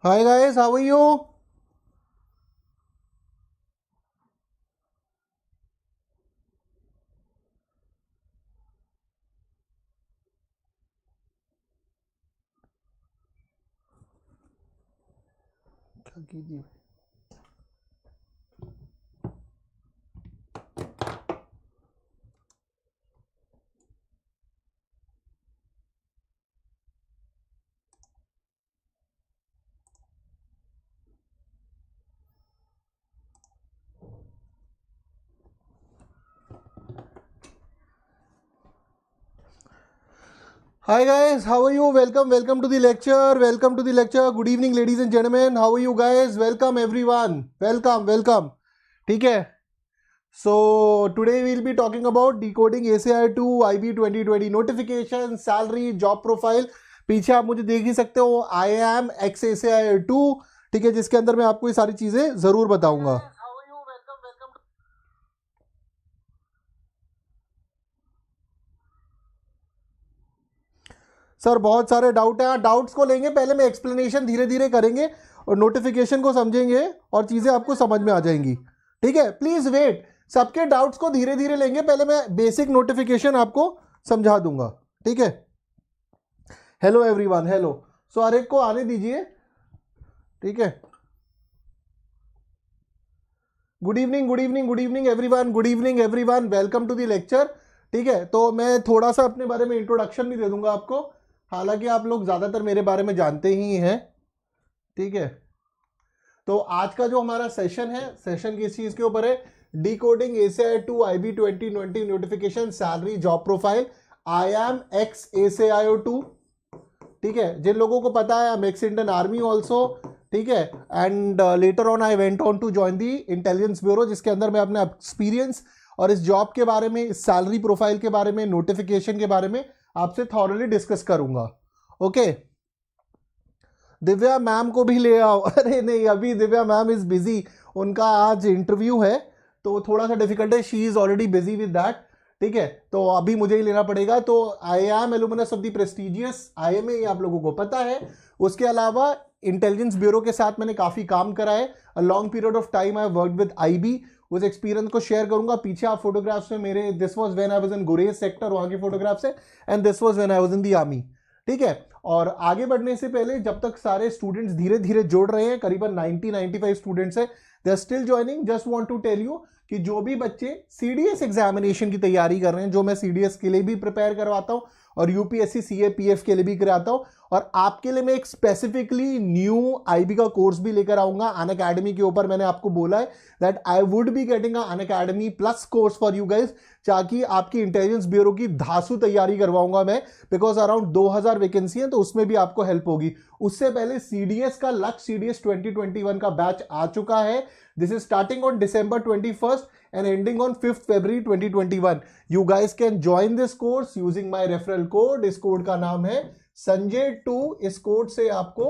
Hi guys, how are you? Hi guys, how are you? Welcome to the lecture. Welcome to the lecture. Good evening, ladies and gentlemen. How are you guys? Welcome everyone. Welcome. ठीक है. So today we'll be talking about decoding ACI2 IB 2020 notification, salary, job profile. पीछे आप मुझे देख ही सकते हो. I am ex ACI2. ठीक है, जिसके अंदर मैं आपको ये सारी चीजें जरूर बताऊंगा. सर बहुत सारे डाउट हैं. डाउट्स को लेंगे, पहले मैं एक्सप्लेनेशन धीरे धीरे करेंगे और नोटिफिकेशन को समझेंगे और चीज़ें आपको समझ में आ जाएंगी. ठीक है, प्लीज़ वेट. सबके डाउट्स को धीरे धीरे लेंगे, पहले मैं बेसिक नोटिफिकेशन आपको समझा दूंगा. ठीक है. Hello everyone. हेलो. सो हर एक को आने दीजिए. ठीक है. Good evening everyone. Welcome to the lecture. ठीक है, तो मैं थोड़ा सा अपने बारे में इंट्रोडक्शन भी दे दूंगा आपको, हालांकि आप लोग ज़्यादातर मेरे बारे में जानते ही हैं. ठीक है, तो आज का जो हमारा सेशन है, सेशन किस चीज़ के ऊपर है? Decoding ACI2 IB 2020 notification, salary, job profile. I am ex ACIO2. ठीक है, जिन लोगों को पता है, I am ex Indian army also. ठीक है, and later on I went on to join the Intelligence Bureau, जिसके अंदर मैं अपना एक्सपीरियंस और इस जॉब के बारे में, इस सैलरी प्रोफाइल के बारे में, नोटिफिकेशन के बारे में आपसे थॉरली डिस्कस करूंगा. ओके. दिव्या मैम को भी ले आओ. अरे नहीं, अभी दिव्या मैम इज बिजी, उनका आज इंटरव्यू है तो थोड़ा सा डिफिकल्ट है. She is already busy with that. ठीक है, तो अभी मुझे ही लेना पड़ेगा. तो I am alumnus of the prestigious IMA, ये आप लोगों को पता है. उसके अलावा इंटेलिजेंस ब्यूरो के साथ मैंने काफी काम करा है. A long period of time I worked with IB. उस एक्सपीरियंस को शेयर करूंगा. पीछे आप फोटोग्राफ्स में मेरे, this was when I was in Gurez sector, वहां के फोटोग्राफ्स है, and this was when I was in the army. ठीक है, और आगे बढ़ने से पहले, जब तक सारे स्टूडेंट्स धीरे धीरे जुड़ रहे हैं, करीबन 90-95 स्टूडेंट्स है, they are still joining. Just want to tell you कि जो भी बच्चे CDS एग्जामिनेशन की तैयारी कर रहे हैं, जो मैं CDS के लिए भी प्रिपेयर करवाता हूं और UPSC CA PF के लिए भी कराता हूं, और आपके लिए मैं एक स्पेसिफिकली न्यू IB का कोर्स भी लेकर आऊंगा अनअकैडमी के ऊपर. मैंने आपको बोला है that I would be getting Unacademy plus course for you guys, ताकि आपकी इंटेलिजेंस ब्यूरो की धांसू तैयारी करवाऊंगा मैं, बिकॉज अराउंड 2000 वैकेंसी है, तो उसमें भी आपको हेल्प होगी. उससे पहले CDS का लक्ष्य CDS 2021 का बैच आ चुका है. This is starting on December 21st and ending on 5th February 2021. You guys can join this course using my referral code. इस कोड का नाम है Sanjay2. इस कोड से आपको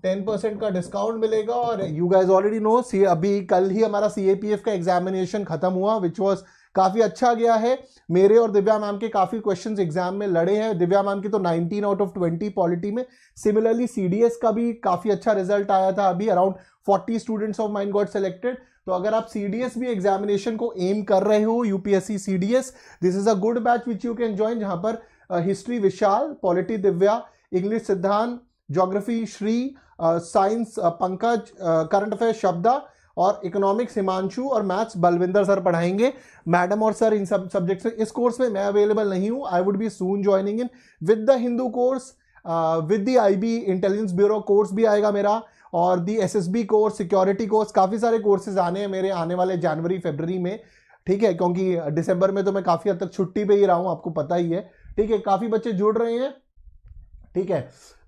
10% का डिस्काउंट मिलेगा. और यू गाइज ऑलरेडी नो, अभी कल ही हमारा CAPF का एग्जामिनेशन खत्म हुआ, विच वॉज काफी अच्छा गया है. मेरे और दिव्या मैम के काफी क्वेश्चंस एग्जाम में लड़े हैं. दिव्या मैम की तो 19 आउट ऑफ 20 पॉलिटी में. सिमिलरली CDS का भी काफी अच्छा रिजल्ट आया था. अभी around 40 students of mine got selected. तो अगर आप CDS भी एग्जामिनेशन को एम कर रहे हो, UPSC CDS, this is a good batch which you can join, जहां पर हिस्ट्री विशाल, पॉलिटी दिव्या, इंग्लिश सिद्धांत, geography Shri, science Pankaj, current affair शब्दा, और इकोनॉमिक्स हिमांशु, और मैथ्स बलविंदर सर पढ़ाएंगे. मैडम और सर इन सब सब्जेक्ट्स में इस कोर्स में मैं अवेलेबल नहीं हूं. आई would B soon joining in with the Hindu course, with the IB intelligence bureau course भी आएगा मेरा, और दी SSB कोर्स, सिक्योरिटी कोर्स, काफ़ी सारे कोर्सेज आने हैं मेरे आने वाले जनवरी फरवरी में. ठीक है, क्योंकि दिसंबर में तो मैं काफ़ी हद तक छुट्टी पे ही रहा हूँ, आपको पता ही है. ठीक है, काफ़ी बच्चे जुड़ रहे हैं. ठीक है,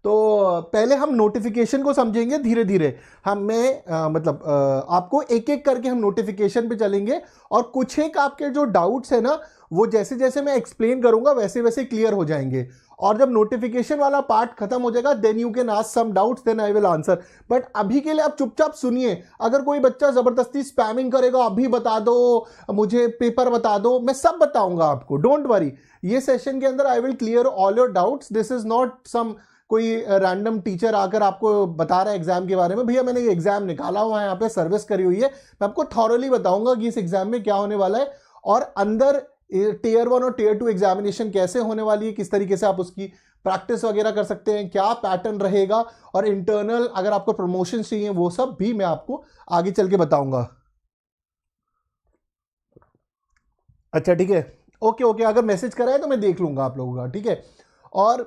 तो पहले हम नोटिफिकेशन को समझेंगे धीरे धीरे. आपको एक एक करके हम नोटिफिकेशन पे चलेंगे, और कुछ एक आपके जो डाउट्स है ना, वो जैसे जैसे मैं एक्सप्लेन करूंगा वैसे वैसे क्लियर हो जाएंगे. और जब नोटिफिकेशन वाला पार्ट खत्म हो जाएगा, then you can ask some doubts, then I will answer. But अभी के लिए आप चुपचाप सुनिए. अगर कोई बच्चा जबरदस्ती स्पैमिंग करेगा, अभी बता दो मुझे, पेपर बता दो, मैं सब बताऊंगा आपको, डोंट वरी. ये सेशन के अंदर I will clear all your doubts. This is not some कोई रैंडम टीचर आकर आपको बता रहा है एग्जाम के बारे में, भैया मैंने ये एग्जाम निकाला हुआ है, यहाँ पे सर्विस करी हुई है, मैं आपको थॉरली बताऊंगा कि इस एग्जाम में क्या होने वाला है और अंदर टियर 1 और टियर 2 एग्जामिनेशन कैसे होने वाली है, किस तरीके से आप उसकी प्रैक्टिस वगैरह कर सकते हैं, क्या पैटर्न रहेगा, और इंटरनल अगर आपको प्रमोशन चाहिए वो सब भी मैं आपको आगे चल के बताऊंगा। अच्छा ठीक है, ओके ओके, अगर मैसेज करा है तो मैं देख लूंगा आप लोगों का, ठीक है। और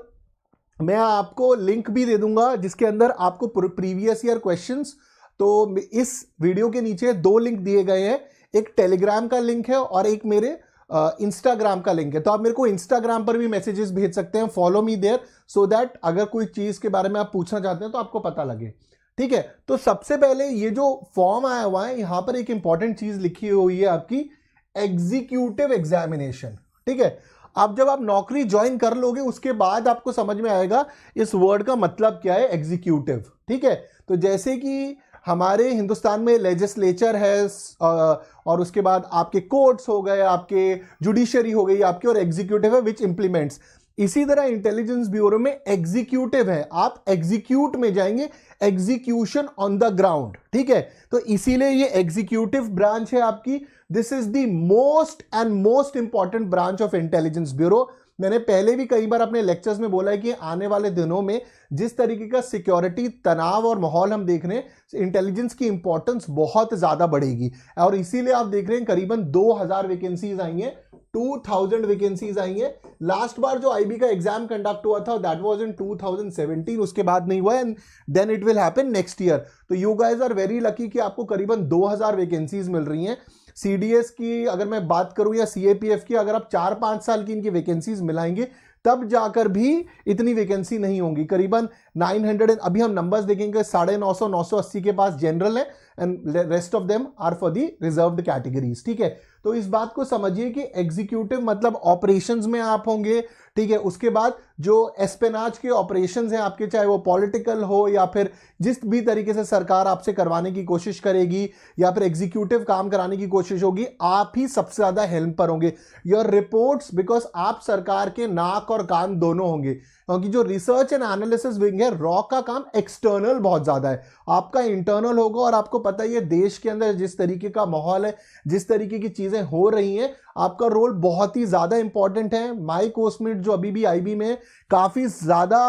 मैं आपको लिंक भी दे दूंगा जिसके अंदर आपको प्रीवियस ईयर क्वेश्चंस, तो इस वीडियो के नीचे 2 लिंक दिए गए हैं, एक टेलीग्राम का लिंक है और एक मेरे इंस्टाग्राम का लिंक है। तो आप मेरे को इंस्टाग्राम पर भी मैसेजेस भेज सकते हैं, follow me there, so that अगर कोई चीज के बारे में आप पूछना चाहते हैं तो आपको पता लगे, ठीक है। तो सबसे पहले ये जो फॉर्म आया हुआ है, यहां पर एक इंपॉर्टेंट चीज लिखी हुई है आपकी, एग्जीक्यूटिव एग्जामिनेशन, ठीक है। अब जब आप नौकरी ज्वाइन कर लोगे उसके बाद आपको समझ में आएगा इस वर्ड का मतलब क्या है, एग्जीक्यूटिव, ठीक है। तो जैसे कि हमारे हिंदुस्तान में लेजिस्लेचर है और उसके बाद आपके कोर्ट्स हो गए, आपके जुडिशरी हो गई आपकी, और एग्जीक्यूटिव है विच इंप्लीमेंट्स। इसी तरह इंटेलिजेंस ब्यूरो में एग्जीक्यूटिव है, आप एग्जीक्यूट में जाएंगे, एग्जीक्यूशन ऑन द ग्राउंड, ठीक है। तो इसीलिए ये एग्जीक्यूटिव ब्रांच है आपकी। This is the most important branch of intelligence bureau. मैंने पहले भी कई बार अपने लेक्चर्स में बोला है कि आने वाले दिनों में जिस तरीके का सिक्योरिटी तनाव और माहौल हम देख रहे हैं, इंटेलिजेंस की इंपॉर्टेंस बहुत ज्यादा बढ़ेगी, और इसीलिए आप देख रहे हैं करीबन 2000 वैकेंसीज आई हैं, 2000 वैकेंसीज आई हैं। लास्ट बार जो आईबी का एग्जाम कंडक्ट हुआ था दैट वाज इन 2017, उसके बाद नहीं हुआ, and then it will happen next year. तो you guys are very lucky कि आपको करीबन 2000 वैकेंसीज मिल रही हैं। सीडीएस की अगर मैं बात करूं या सीएपीएफ की, अगर आप 4-5 साल की इनकी वैकेंसीज मिलाएंगे तब जाकर भी इतनी वैकेंसी नहीं होंगी, करीबन 900, अभी हम नंबर्स देखेंगे 950 980 के पास जनरल है, and rest of them are for the reserved categories, ठीक है। तो इस बात को समझिए कि एग्जीक्यूटिव मतलब ऑपरेशंस में आप होंगे, ठीक है। उसके बाद जो एस्पेनाज के ऑपरेशंस हैं आपके, चाहे वो पॉलिटिकल हो या फिर जिस भी तरीके से सरकार आपसे करवाने की कोशिश करेगी या फिर एग्जीक्यूटिव काम कराने की कोशिश होगी, आप ही सबसे ज्यादा हेल्प पर होंगे। योर रिपोर्ट्स, बिकॉज आप सरकार के नाक और कान दोनों होंगे, क्योंकि जो रिसर्च एंड एनालिसिस विंग है रॉ का काम एक्सटर्नल बहुत ज्यादा है, आपका इंटरनल होगा। और आपको पता ही है देश के अंदर जिस तरीके का माहौल है, जिस तरीके की चीजें हो रही हैं, आपका रोल बहुत ही ज्यादा इंपॉर्टेंट है। माई कोर्समेट जो अभी भी आईबी में, काफी ज्यादा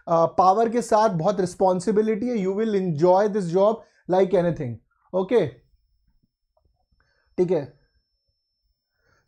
पावर के साथ, बहुत रिस्पॉन्सिबिलिटी है। You will enjoy this job like anything, okay, ठीक है।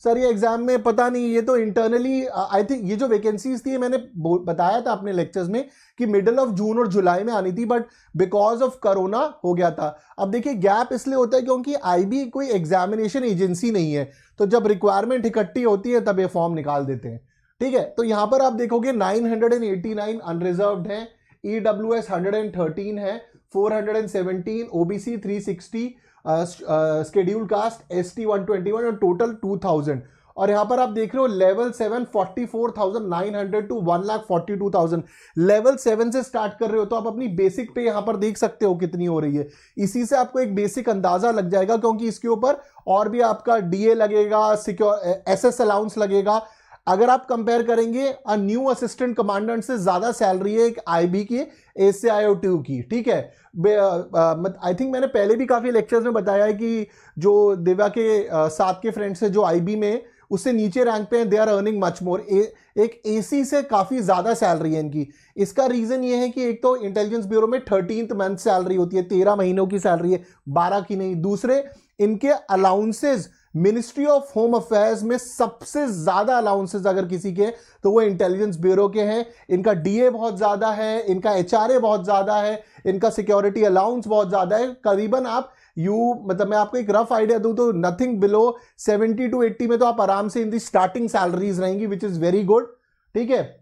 सर ये एग्जाम में पता नहीं, ये तो इंटरनली आई थिंक ये जो वैकेंसीज थी मैंने बताया था अपने लेक्चर्स में कि मिडिल ऑफ जून और जुलाई में आनी थी, बट बिकॉज ऑफ कोरोना हो गया था। अब देखिए गैप इसलिए होता है क्योंकि आईबी कोई एग्जामिनेशन एजेंसी नहीं है, तो जब रिक्वायरमेंट इकट्ठी होती है तब ये फॉर्म निकाल देते हैं, ठीक है। तो यहां पर आप देखोगे 989 अनरिजर्व्ड है, ईडब्ल्यूएस 113 है, 417 ओबीसी 360, शेड्यूल कास्ट एसटी 121 और टोटल 2000। और यहां पर आप देख रहे हो लेवल 7 44,900 टू 1,42,000। लेवल 7 से स्टार्ट कर रहे हो तो आप अपनी बेसिक पे यहां पर देख सकते हो कितनी हो रही है। इसी से आपको एक बेसिक अंदाजा लग जाएगा, क्योंकि इसके ऊपर और भी आपका डीए लगेगा, सिक्योर एसएस अलाउंस लगेगा। अगर आप कंपेयर करेंगे न्यू असिस्टेंट कमांडेंट से ज्यादा सैलरी है एक आईबी की ACIO2 की, ठीक है। आई थिंक मैंने पहले भी काफी लेक्चर्स में बताया है कि जो दिव्या के साथ के फ्रेंड्स है जो आईबी में, उससे नीचे रैंक पे हैं, they are earning much more. एक एसी से काफी ज्यादा सैलरी है इनकी। इसका रीजन ये है कि एक तो इंटेलिजेंस ब्यूरो में 13th मंथ सैलरी होती है, 13 महीनों की सैलरी है, 12 की नहीं। दूसरे इनके allowances, ministry of home affairs में सबसे ज्यादा अलाउंसेस अगर किसी के तो वो इंटेलिजेंस ब्यूरो के हैं। इनका डीए बहुत ज्यादा है, इनका एचआरए बहुत ज्यादा है, इनका सिक्योरिटी अलाउंस बहुत ज्यादा है। करीबन आप मतलब मैं आपको एक रफ आइडिया दूं तो नथिंग बिलो 70 to 80 में तो आप आराम से इन दी स्टार्टिंग सैलरीज रहेंगी, विच इज वेरी गुड, ठीक है।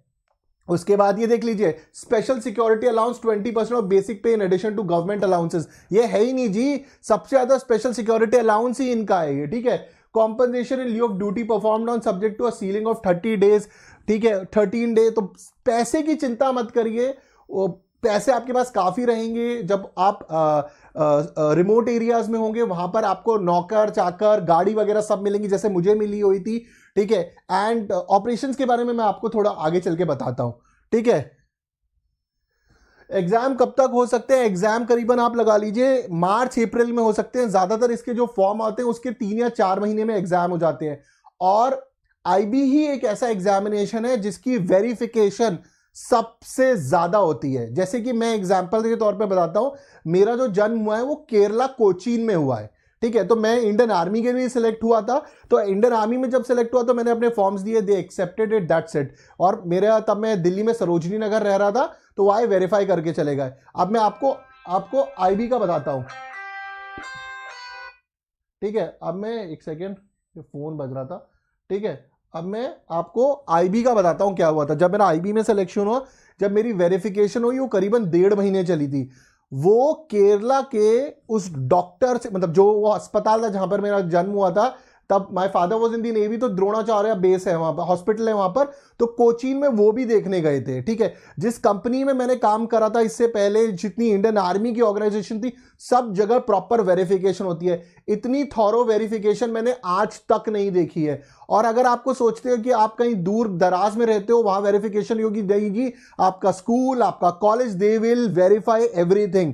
उसके बाद ये देख लीजिए special security allowance 20% of basic pay in addition to government allowances. ये है ही नहीं जी, सबसे ज्यादा स्पेशल सिक्योरिटी अलाउंस ही इनका है ये, ठीक है। Compensation in lieu of duty performed on subject to a ceiling of 30 days, ठीक है, 13 डे। तो पैसे की चिंता मत करिए, पैसे आपके पास काफी रहेंगे। जब आप रिमोट एरियाज में होंगे वहां पर आपको नौकर चाकर गाड़ी वगैरह सब मिलेंगी, जैसे मुझे मिली हुई थी, ठीक है। एंड ऑपरेशंस के बारे में मैं आपको थोड़ा आगे चल के बताता हूं, ठीक है। एग्जाम कब तक हो सकते हैं? एग्जाम करीबन आप लगा लीजिए मार्च अप्रैल में हो सकते हैं। ज्यादातर इसके जो फॉर्म आते हैं उसके 3 या 4 महीने में एग्जाम हो जाते हैं। और आईबी ही एक ऐसा एग्जामिनेशन है जिसकी वेरिफिकेशन सबसे ज्यादा होती है। जैसे कि मैं एग्जाम्पल के तौर पे बताता हूं, मेरा जो जन्म हुआ है वो केरला कोचीन में हुआ है, ठीक है। तो मैं इंडियन आर्मी के लिए सिलेक्ट हुआ था, तो इंडियन आर्मी में जब सिलेक्ट हुआ तो मैंने अपने फॉर्म्स दिए, they accepted it, that's it. और मेरा तब मैं दिल्ली में सरोजनी नगर रह रहा था, तो वो आए वेरीफाई करके चले गए। अब मैं आपको आईबी का बताता हूं, ठीक है। अब मैं एक सेकेंड, फोन बज रहा था, ठीक है। अब मैं आपको आईबी का बताता हूं क्या हुआ था। जब मेरा आईबी में सिलेक्शन हुआ, जब मेरी वेरिफिकेशन हुई, वो करीबन 1.5 महीने चली थी। वो केरला के उस डॉक्टर से, मतलब जो वो अस्पताल था जहां पर मेरा जन्म हुआ था, तब my father was in the navy, तो द्रोणाचार्य बेस है वहां पर, हॉस्पिटल है वहां पर, तो कोचीन में वो भी देखने गए थे, ठीक है। जिस कंपनी में मैंने काम करा था इससे पहले, जितनी इंडियन आर्मी की ऑर्गेनाइजेशन थी, सब जगह प्रॉपर वेरिफिकेशन होती है। इतनी थॉरो वेरिफिकेशन मैंने आज तक नहीं देखी है। और अगर आपको सोचते हो कि आप कहीं दूर दराज में रहते हो, वहां वेरिफिकेशन होगी, नहीं जी, आपका स्कूल, आपका college, they will verify everything.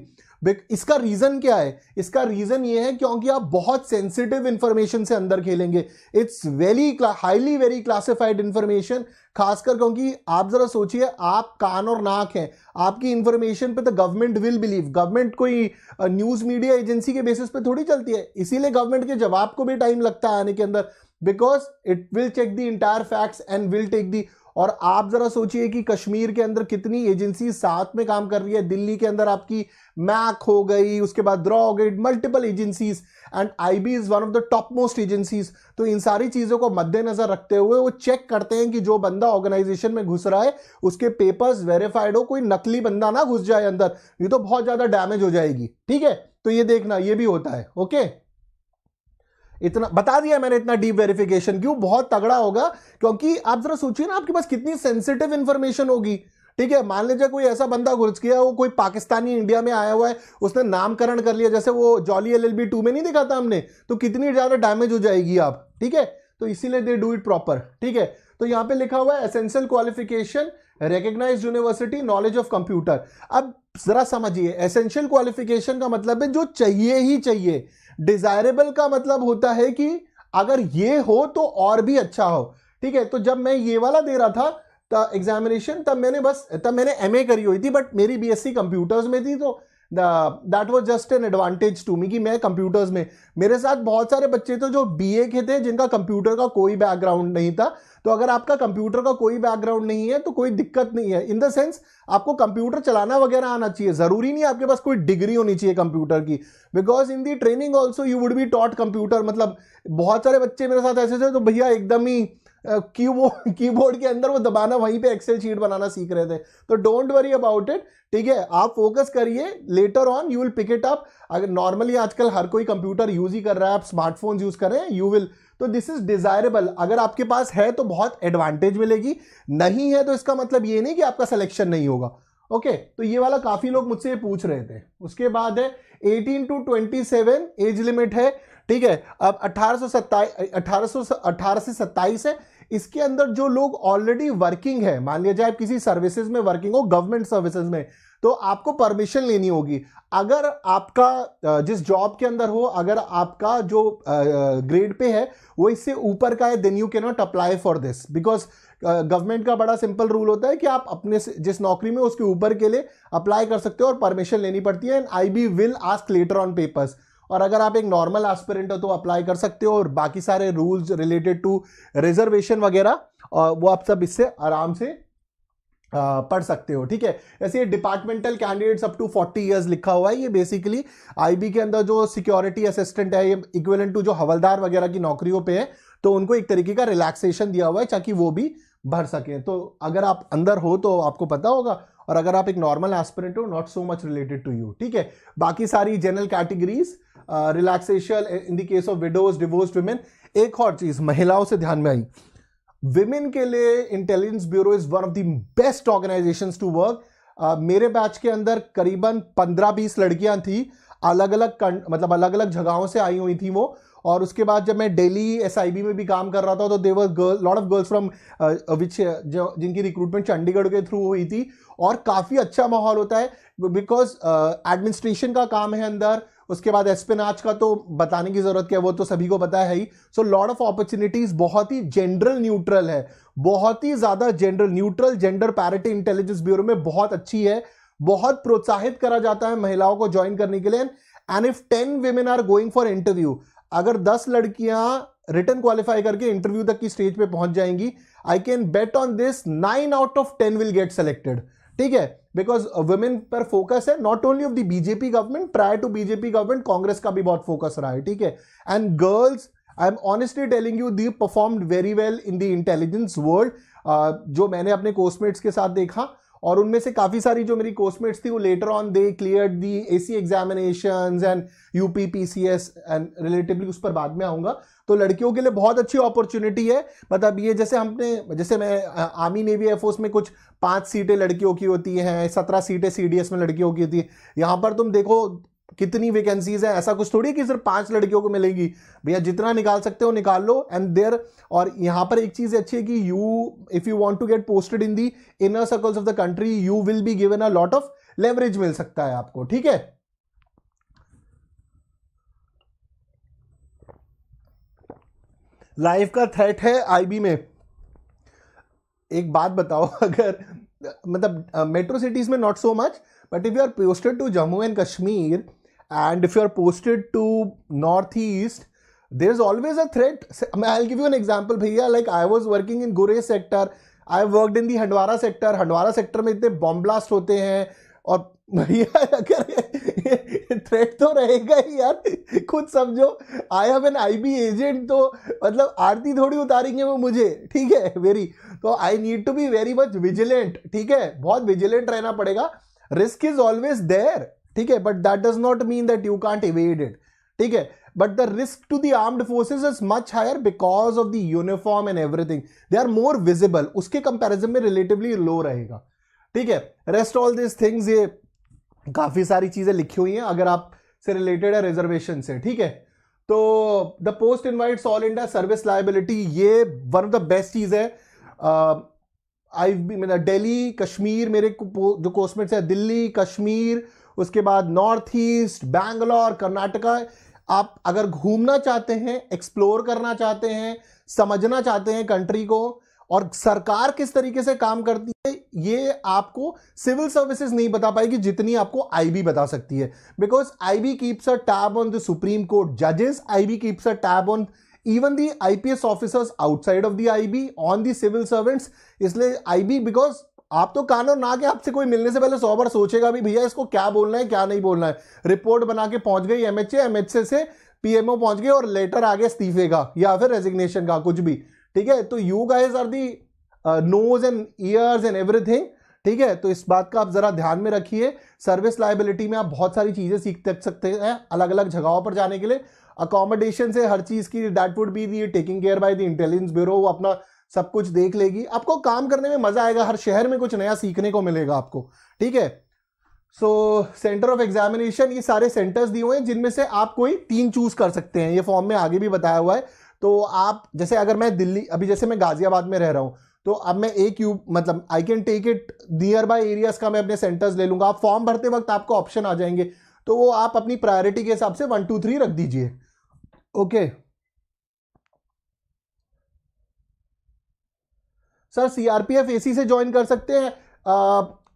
इसका रीजन क्या है? इसका रीजन ये है क्योंकि आप बहुत सेंसिटिव इंफॉर्मेशन से अंदर खेलेंगे। It's very highly very classified information, खासकर क्योंकि आप जरा सोचिए, आप कान और नाक हैं, आपकी इंफॉर्मेशन पे तो गवर्नमेंट विल बिलीव। गवर्नमेंट कोई न्यूज मीडिया एजेंसी के बेसिस पे थोड़ी चलती है, इसीलिए गवर्नमेंट के जवाब को भी टाइम लगता है आने के अंदर, because it will check the entire facts and will take the. और आप जरा सोचिए कि कश्मीर के अंदर कितनी एजेंसी साथ में काम कर रही है। दिल्ली के अंदर आपकी मैक हो गई, उसके बाद ड्रॉ हो गई, multiple agencies, and IB is one of the top most agencies. तो इन सारी चीजों को मद्देनजर रखते हुए वो चेक करते हैं कि जो बंदा ऑर्गेनाइजेशन में घुस रहा है उसके पेपर्स वेरीफाइड हो, कोई नकली बंदा ना घुस जाए अंदर, ये तो बहुत ज्यादा डैमेज हो जाएगी, ठीक है। तो ये देखना, ये भी होता है, ओके। इतना बता दिया मैंने, इतना डीप वेरिफिकेशन क्यों बहुत तगड़ा होगा, क्योंकि आप जरा सोचिए ना, आपके पास कितनी सेंसिटिव इंफॉर्मेशन होगी, ठीक है। मान लीजिए कोई ऐसा बंदा घुस गया, वो कोई पाकिस्तानी इंडिया में आया हुआ है, उसने नामकरण कर लिया, जैसे वो जॉली LLB 2 में नहीं दिखा था हमने, तो कितनी ज्यादा डैमेज हो जाएगी आप, ठीक है। तो इसीलिए दे डू इट प्रॉपर, ठीक है। तो यहां पे लिखा हुआ है essential qualification, recognised university, knowledge of computer. अब जरा समझिए, एसेंशियल क्वालिफिकेशन का मतलब है जो चाहिए ही चाहिए। डिजायरेबल का मतलब होता है कि अगर ये हो तो और भी अच्छा हो, ठीक है। तो जब मैं ये वाला दे रहा था एग्जामिनेशन, तब मैंने MA करी हुई थी, बट मेरी BSc कंप्यूटर्स में थी, तो that was just an advantage to me कि मैं कंप्यूटर्स में, मेरे साथ बहुत सारे बच्चे थे जो BA के थे जिनका कंप्यूटर का कोई बैकग्राउंड नहीं था। तो अगर आपका कंप्यूटर का कोई बैकग्राउंड नहीं है तो कोई दिक्कत नहीं है, इन द सेंस आपको कंप्यूटर चलाना वगैरह आना चाहिए, जरूरी नहीं आपके पास कोई डिग्री होनी चाहिए कंप्यूटर की, because in the training also you would be taught computer. मतलब बहुत सारे बच्चे मेरे साथ ऐसे थे तो भैया एकदम ही कीबोर्ड के अंदर वो दबाना, वहीं पे एक्सेल शीट बनाना सीख रहे थे। तो डोंट वरी अबाउट इट, ठीक है। आप फोकस करिए, later on you will pick it up. अगर नॉर्मली आजकल हर कोई कंप्यूटर यूज ही कर रहा है, आप स्मार्टफोन यूज कर रहे हैं, यू विल, तो दिस इज डिजायरेबल। अगर आपके पास है तो बहुत एडवांटेज मिलेगी, नहीं है तो इसका मतलब ये नहीं कि आपका सिलेक्शन नहीं होगा, ओके। तो ये वाला काफी लोग मुझसे पूछ रहे थे। उसके बाद है 18 to 27 एज लिमिट है, ठीक है। अब 18 से 27 है। इसके अंदर जो लोग ऑलरेडी वर्किंग है, मान लीजिए आप किसी सर्विसेज में वर्किंग हो, गवर्नमेंट सर्विसेज में, तो आपको परमिशन लेनी होगी। अगर आपका जिस जॉब के अंदर हो, अगर आपका जो ग्रेड पे है वो इससे ऊपर का है, then you can not apply for this, because government का बड़ा सिंपल रूल होता है कि आप अपने जिस नौकरी में उसके ऊपर के लिए अप्लाई कर सकते हो और परमिशन लेनी पड़ती है, and IB will ask later on papers. और अगर आप एक नॉर्मल एस्पिरेंट हो तो अप्लाई कर सकते हो, और बाकी सारे रूल्स रिलेटेड टू रिजर्वेशन वगैरह वो आप सब इससे आराम से पढ़ सकते हो, ठीक है। ऐसे departmental candidates up to 40 years लिखा हुआ है। ये बेसिकली IB के अंदर जो सिक्योरिटी असिस्टेंट है, ये इक्विवेलेंट टू जो हवलदार वगैरह की नौकरियों पे है, तो उनको एक तरीके का रिलैक्सेशन दिया हुआ है ताकि वो भी भर सके। तो अगर आप अंदर हो तो आपको पता होगा, और अगर आप एक नॉर्मल एस्पिरेंट हो, not so much related to you, ठीक है। बाकी सारी general categories relaxation in the case of widows, divorced women. एक और चीज महिलाओं से ध्यान में आई, विमेन के लिए Intelligence Bureau is one of the best organisations to work. मेरे बैच के अंदर करीबन 15-20 लड़कियां थी, अलग अलग मतलब अलग अलग जगहों से आई हुई थी वो, और उसके बाद जब मैं दिल्ली एसआईबी में भी काम कर रहा था तो there were girl lot of girls from which जो जिनकी रिक्रूटमेंट चंडीगढ़ के थ्रू हुई थी, और काफ़ी अच्छा माहौल होता है बिकॉज एडमिनिस्ट्रेशन का काम है अंदर। उसके बाद एस्पिनाच का तो बताने की जरूरत क्या है, वो तो सभी को पता है ही। सो लॉट ऑफ अपॉर्चुनिटीज, बहुत ही जेंडर न्यूट्रल है, बहुत ही ज्यादा gender neutral, gender parity intelligence bureau में बहुत अच्छी है, बहुत प्रोत्साहित करा जाता है महिलाओं को ज्वाइन करने के लिए। And if 10 women are going for interview, अगर 10 लड़कियां रिटर्न क्वालिफाई करके इंटरव्यू तक की स्टेज पे पहुंच जाएंगी, I can bet on this 9 out of 10 will get selected. ठीक है, बिकॉज वुमेन पर फोकस है, not only of the BJP government, prior to BJP government Congress का भी बहुत फोकस रहा है। ठीक है, and girls, I am honestly telling you, they performed very well in the intelligence world. जो मैंने अपने कोर्समेट्स के साथ देखा, और उनमें से काफी सारी जो मेरी कोर्समेट्स थी वो later on they cleared the AC examinations and UP PCS and relatively उस पर बाद में आऊंगा। तो लड़कियों के लिए बहुत अच्छी अपॉर्चुनिटी है। मतलब ये जैसे मैं आर्मी नेवी एयरफोर्स में कुछ 5 सीटें लड़कियों की होती हैं, 17 सीटें सीडीएस में लड़कियों की होती है। यहाँ पर तुम देखो कितनी वैकेंसीज है, ऐसा कुछ थोड़ी कि सिर्फ 5 लड़कियों को मिलेगी, भैया जितना निकाल सकते हो निकाल लो। एंड देयर, और यहाँ पर एक चीज अच्छी है कि if you want to get posted in the inner circles of the country, you will be given a lot of leverage मिल सकता है आपको। ठीक है, लाइफ का थ्रेट है आईबी में। एक बात बताओ, अगर मतलब मेट्रो सिटीज में not so much, but if you are posted to Jammu and Kashmir and if you are posted to northeast, there's always a threat. I'll give you an example भैया, like I was working in Gurez sector, I worked in the Handwara sector. Handwara sector में इतने bomb blast होते हैं, और भैया अगर threat तो रहेगा ही यार, खुद समझो। I have an IB agent, तो मतलब आरती थोड़ी उतारेंगे वो मुझे। ठीक है, वेरी, तो I need to be very much vigilant. ठीक है, बहुत विजिलेंट रहना पड़ेगा। रिस्क इज ऑलवेज देयर, ठीक है, but that does not mean that you can't evade it. ठीक है, but the risk to the armed forces is much higher because of the uniform and everything, they are more visible, उसके comparison में relatively low रहेगा। ठीक है, rest all this things, ये काफी सारी चीजें लिखी हुई हैं अगर आप से रिलेटेड है रिजर्वेशन से। ठीक है, तो the post invites all India service liability, ये वन ऑफ द बेस्ट चीज है। आई दिल्ली कश्मीर, मेरे जो कोर्समेट्स है दिल्ली कश्मीर, उसके बाद नॉर्थ ईस्ट, बैंगलोर, कर्नाटका, आप अगर घूमना चाहते हैं, एक्सप्लोर करना चाहते हैं, समझना चाहते हैं कंट्री को और सरकार किस तरीके से काम करती है, ये आपको सिविल सर्विसेज नहीं बता पाएगी जितनी आपको आईबी बता सकती है। Because IB keeps a tab on the supreme court जजेस, IB keeps a tab on even the IPS officers outside of the IB, on the civil servants। इसलिए IB, बिकॉज आप तो कान और नाक है, आपसे कोई मिलने से पहले 100 बार सोचेगा भी भैया इसको क्या बोलना है क्या नहीं बोलना है। रिपोर्ट बना के पहुंच गई एमएचए, एमएचए से पीएमओ पहुंच गई और लेटर आ गया इस्तीफे का या फिर रेजिग्नेशन का, कुछ भी। ठीक है, तो you guys are the nose and ears and everything. ठीक है, तो इस बात का आप जरा ध्यान में रखिए। सर्विस लायबिलिटी में आप बहुत सारी चीजें सीख सकते हैं अलग अलग जगहों पर जाने के लिए। अकोमोडेशन से हर चीज की that would be the taking care by the intelligence bureau, वो अपना सब कुछ देख लेगी। आपको काम करने में मजा आएगा, हर शहर में कुछ नया सीखने को मिलेगा आपको। ठीक है, सो सेंटर ऑफ एग्जामिनेशन, ये सारे सेंटर्स दिए हुए हैं जिनमें से आप कोई 3 चूज कर सकते हैं, ये फॉर्म में आगे भी बताया हुआ है। तो आप जैसे अगर मैं दिल्ली, अभी जैसे मैं गाजियाबाद में रह रहा हूं, तो अब मैं एक मतलब I can take it nearby areas का मैं अपने सेंटर्स ले लूंगा। आप फॉर्म भरते वक्त आपको ऑप्शन आ जाएंगे, तो वो आप अपनी प्रायोरिटी के हिसाब से 1 2 3 रख दीजिए। ओके सर, सीआरपीएफ एसी से ज्वाइन कर सकते हैं?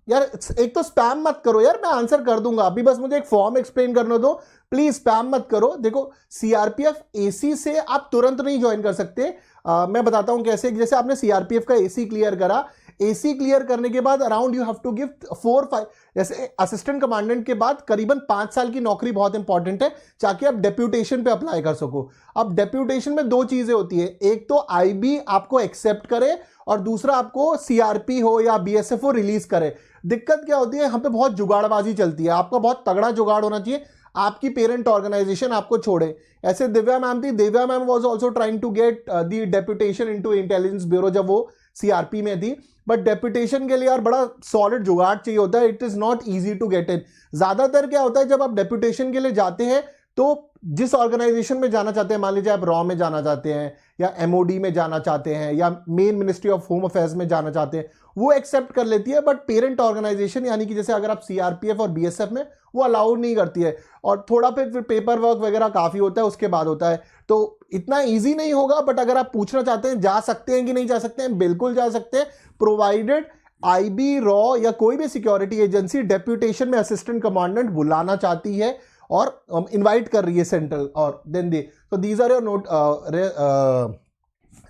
यार एक तो स्पैम मत करो यार, मैं आंसर कर दूंगा, अभी बस मुझे एक फॉर्म एक्सप्लेन करने दो, प्लीज स्पैम मत करो। देखो, सीआरपीएफ एसी से आप तुरंत नहीं ज्वाइन कर सकते। मैं बताता हूं कैसे। जैसे आपने सीआरपीएफ का एसी क्लियर करा, एसी क्लियर करने के बाद around you have to give 4-5, जैसे असिस्टेंट कमांडेंट के बाद करीबन 5 साल की नौकरी बहुत इंपॉर्टेंट है ताकि आप डेप्यूटेशन पे अप्लाई कर सको। अब डेप्यूटेशन में 2 चीजें होती है, एक तो आईबी आपको एक्सेप्ट करे और दूसरा आपको सीआरपी हो या बीएसएफ हो रिलीज करे। दिक्कत क्या होती है, यहाँ पे बहुत जुगाड़बाजी चलती है, आपका बहुत तगड़ा जुगाड़ होना चाहिए, आपकी पेरेंट ऑर्गेनाइजेशन आपको छोड़े। ऐसे दिव्या मैम थी, Divya ma'am was also trying to get the deputation into intelligence bureau जब वो सीआरपी में थी, बट डेप्यूटेशन के लिए यार बड़ा सॉलिड जुगाड़ चाहिए होता है, it is not easy to get in. ज्यादातर क्या होता है, जब आप डेप्यूटेशन के लिए जाते हैं तो जिस ऑर्गेनाइजेशन में जाना चाहते हैं, मान लीजिए आप रॉ में जाना चाहते हैं या एमओडी में जाना चाहते हैं या main ministry of home affairs में जाना चाहते हैं, वो एक्सेप्ट कर लेती है, बट पेरेंट ऑर्गेनाइजेशन यानी कि जैसे अगर आप सीआरपीएफ और बीएसएफ में, वो अलाउ नहीं करती है, और थोड़ा फिर पेपर वर्क वगैरह काफी होता है, उसके बाद होता है। तो इतना इजी नहीं होगा, बट अगर आप पूछना चाहते हैं जा सकते हैं कि नहीं जा सकते हैं, बिल्कुल जा सकते हैं, प्रोवाइडेड आईबी रॉ या कोई भी सिक्योरिटी एजेंसी डेप्यूटेशन में असिस्टेंट कमांडेंट बुलाना चाहती है और इनवाइट कर रही है सेंट्रल, और देन दे, तो these are your note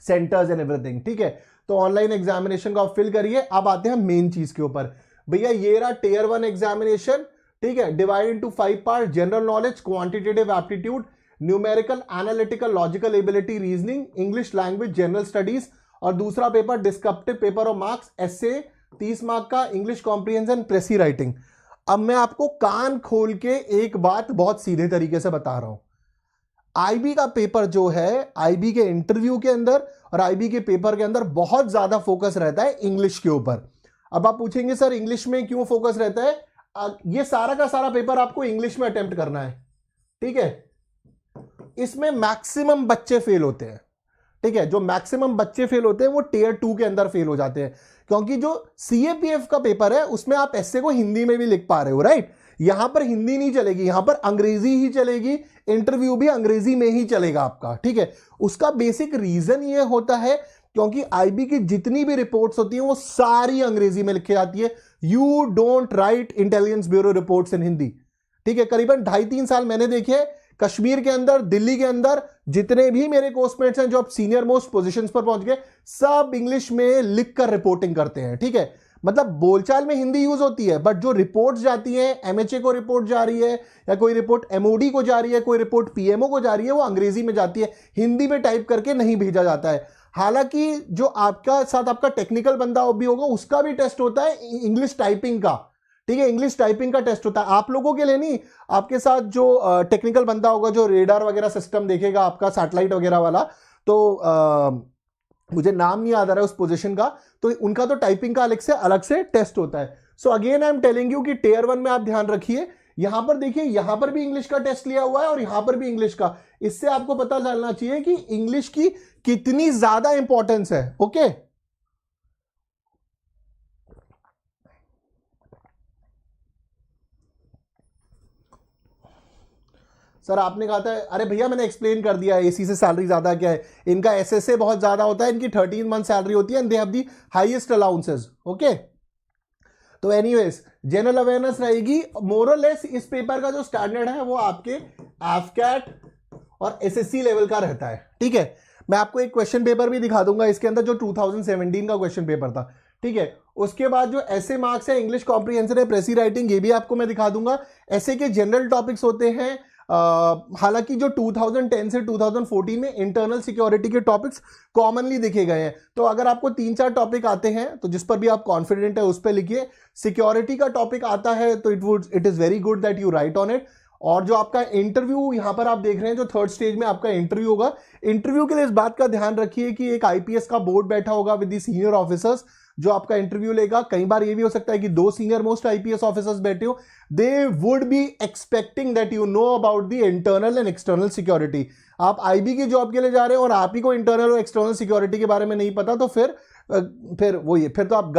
centres and everything, ठीक है। तो ऑनलाइन एग्जामिनेशन का आप फिल करिए। अब आते हैं मेन चीज के ऊपर। भैया ये रहा टियर 1 एग्जामिनेशन, ठीक है, divide into 5 part, general knowledge, quantitative aptitude, numerical, analytical, logical ability, reasoning, English language, general studies, और दूसरा paper descriptive paper of marks, essay 30 mark का, इंग्लिश कॉम्प्रिहेंशन, प्रेसी राइटिंग। अब मैं आपको कान खोल के एक बात बहुत सीधे तरीके से बता रहा हूं, आईबी का पेपर जो है, आईबी के इंटरव्यू के अंदर और आईबी के पेपर के अंदर बहुत ज्यादा फोकस रहता है इंग्लिश के ऊपर। अब आप पूछेंगे सर इंग्लिश में क्यों फोकस रहता है? ये सारा का सारा पेपर आपको इंग्लिश में अटेम्प्ट करना है, ठीक है। इसमें मैक्सिमम बच्चे फेल होते हैं, ठीक है, जो मैक्सिमम बच्चे फेल होते हैं वो टियर 2 के अंदर फेल हो जाते हैं, क्योंकि जो सीएपीएफ का पेपर है उसमें आप एस्से को हिंदी में भी लिख पा रहे हो, राइट। यहां पर हिंदी नहीं चलेगी, यहां पर अंग्रेजी ही चलेगी, इंटरव्यू भी अंग्रेजी में ही चलेगा आपका, ठीक है। उसका बेसिक रीजन ये होता है क्योंकि आईबी की जितनी भी रिपोर्ट्स होती हैं वो सारी अंग्रेजी में लिखी जाती है। You don't write intelligence bureau reports in Hindi, ठीक है। करीबन 2.5-3 साल मैंने देखे कश्मीर के अंदर, दिल्ली के अंदर, जितने भी मेरे कोर्समेट्स हैं जो अब सीनियर मोस्ट पोजीशंस पर पहुंच गए, सब इंग्लिश में लिखकर रिपोर्टिंग करते हैं, ठीक है। मतलब बोलचाल में हिंदी यूज होती है, बट जो रिपोर्ट्स जाती हैं, एमएचए को रिपोर्ट जा रही है या कोई रिपोर्ट एमओडी को जा रही है, कोई रिपोर्ट पीएमओ को जा रही है, वो अंग्रेजी में जाती है, हिंदी में टाइप करके नहीं भेजा जाता है। हालांकि जो आपका साथ आपका टेक्निकल बंदा भी होगा उसका भी टेस्ट होता है इंग्लिश टाइपिंग का, ठीक है, इंग्लिश टाइपिंग का टेस्ट होता है। आप लोगों के लिए नहीं, आपके साथ जो टेक्निकल बंदा होगा जो रेडार वगैरह सिस्टम देखेगा आपका, सैटेलाइट वगैरह वाला, तो मुझे नाम नहीं याद आ रहा है उस पोजीशन का, तो उनका तो टाइपिंग का अलग से टेस्ट होता है। So again I am telling you कि टियर 1 में आप ध्यान रखिए, यहां पर देखिए, यहां पर भी इंग्लिश का टेस्ट लिया हुआ है और यहां पर भी इंग्लिश का। इससे आपको पता चलना चाहिए कि इंग्लिश की कितनी ज्यादा इंपॉर्टेंस है, ओके। सर आपने कहा था, अरे भैया मैंने एक्सप्लेन कर दिया, एसी से सैलरी ज्यादा क्या है, इनका एसएसए बहुत ज्यादा होता है, इनकी 13 मंथ सैलरी होती है and they have the highest allowances, okay. तो एनीवेज जनरल अवेयरनेस रहेगी मोर और लेस। इस पेपर का जो स्टैंडर्ड है वो आपके एफकैट और एसएससी लेवल का रहता है, ठीक है। मैं आपको एक क्वेश्चन पेपर भी दिखा दूंगा इसके अंदर जो 2017 का क्वेश्चन पेपर था, ठीक है। उसके बाद जो ऐसे मार्क्स है, इंग्लिश कॉम्प्रिहेंशन है, प्रेसी राइटिंग, ये भी आपको मैं दिखा दूंगा। ऐसे के जनरल टॉपिक्स होते हैं। हालांकि जो 2010 से 2014 में इंटरनल सिक्योरिटी के टॉपिक्स कॉमनली देखे गए हैं, तो अगर आपको 3-4 टॉपिक आते हैं तो जिस पर भी आप कॉन्फिडेंट है उस पर लिखिए। सिक्योरिटी का टॉपिक आता है तो it is very good that you right on it. और जो आपका इंटरव्यू यहां पर आप देख रहे हैं, जो 3rd स्टेज में आपका इंटरव्यू होगा, इंटरव्यू के लिए इस बात का ध्यान रखिए कि एक आईपीएस का बोर्ड बैठा होगा विद द सीनियर ऑफिसर्स जो आपका इंटरव्यू लेगा। कई बार ये भी हो सकता है कि 2 सीनियर मोस्ट आईपीएस ऑफिसर्स बैठे हो, दे would be expecting that you know about the internal and external security. आप आईबी की जॉब के लिए जा रहे हो और आप ही को इंटरनल और एक्सटर्नल सिक्योरिटी के बारे में नहीं पता, तो फिर तो आप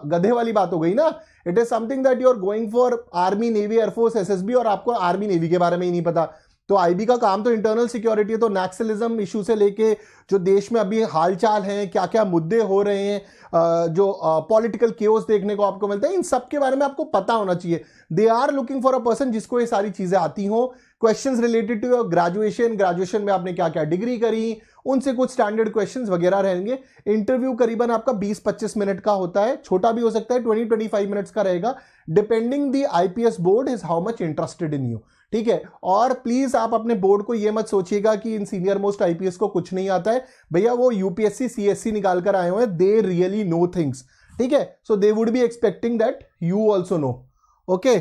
गधे वाली बात हो गई ना। It is something that you are going for army, navy, air force, SSB, और आपको आर्मी नेवी के बारे में ही नहीं पता। तो आईबी का काम तो इंटरनल सिक्योरिटी है, तो नक्सलिज्म इशू से लेके जो देश में अभी हालचाल हैं, क्या क्या मुद्दे हो रहे हैं, जो पॉलिटिकल केओस देखने को आपको मिलता है, इन सब के बारे में आपको पता होना चाहिए। They are looking for a person जिसको ये सारी चीजें आती हो। Questions related to your graduation में आपने क्या क्या डिग्री करी, उनसे कुछ स्टैंडर्ड क्वेश्चंस वगैरह रहेंगे। इंटरव्यू करीबन आपका 20-25 मिनट का होता है, छोटा भी हो सकता है, 20-25 मिनट्स का रहेगा, depending the IPS board is how much interested in you, ठीक है। और प्लीज आप अपने बोर्ड को ये मत सोचिएगा कि इन सीनियर मोस्ट आईपीएस को कुछ नहीं आता है। भैया वो यूपीएससी सीएससी निकाल कर आए हुए हैं, दे रियली नो थिंग्स, ठीक है। So they would be expecting that you also know, okay.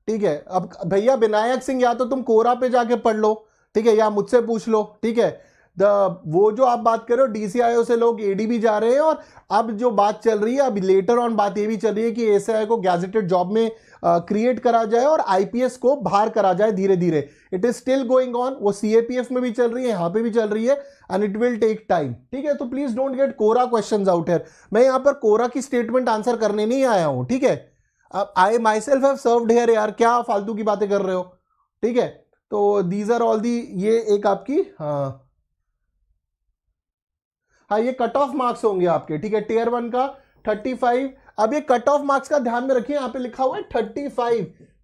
ठीक है, अब भैया विनायक सिंह या तो तुम कोरा पे जाके पढ़ लो, ठीक है, या मुझसे पूछ लो, ठीक है। वो जो आप बात कर रहे हो DCIO से लोग ADB जा रहे हैं, और अब जो बात चल रही है, अब लेटर ऑन बात ये भी चल रही है कि ASI को गैजेटेड जॉब में क्रिएट करा जाए और IPS को बाहर करा जाए धीरे धीरे. It is still going on. वो CAPF में भी चल रही है, यहाँ पे भी चल रही है, and it will take time. ठीक है, तो प्लीज डोंट गेट कोरा क्वेश्चंस आउट हियर. मैं यहाँ पर कोरा की स्टेटमेंट आंसर करने नहीं आया हूँ. ठीक है, I myself have served here. यार क्या फालतू की बातें कर रहे हो. ठीक है, तो दीज आर ऑल दी, ये एक आपकी हाँ ये कट ऑफ मार्क्स होंगे आपके. ठीक है, टियर 1 का 35. अब ये कट ऑफ मार्क्स का ध्यान में रखिए, यहां पे लिखा हुआ है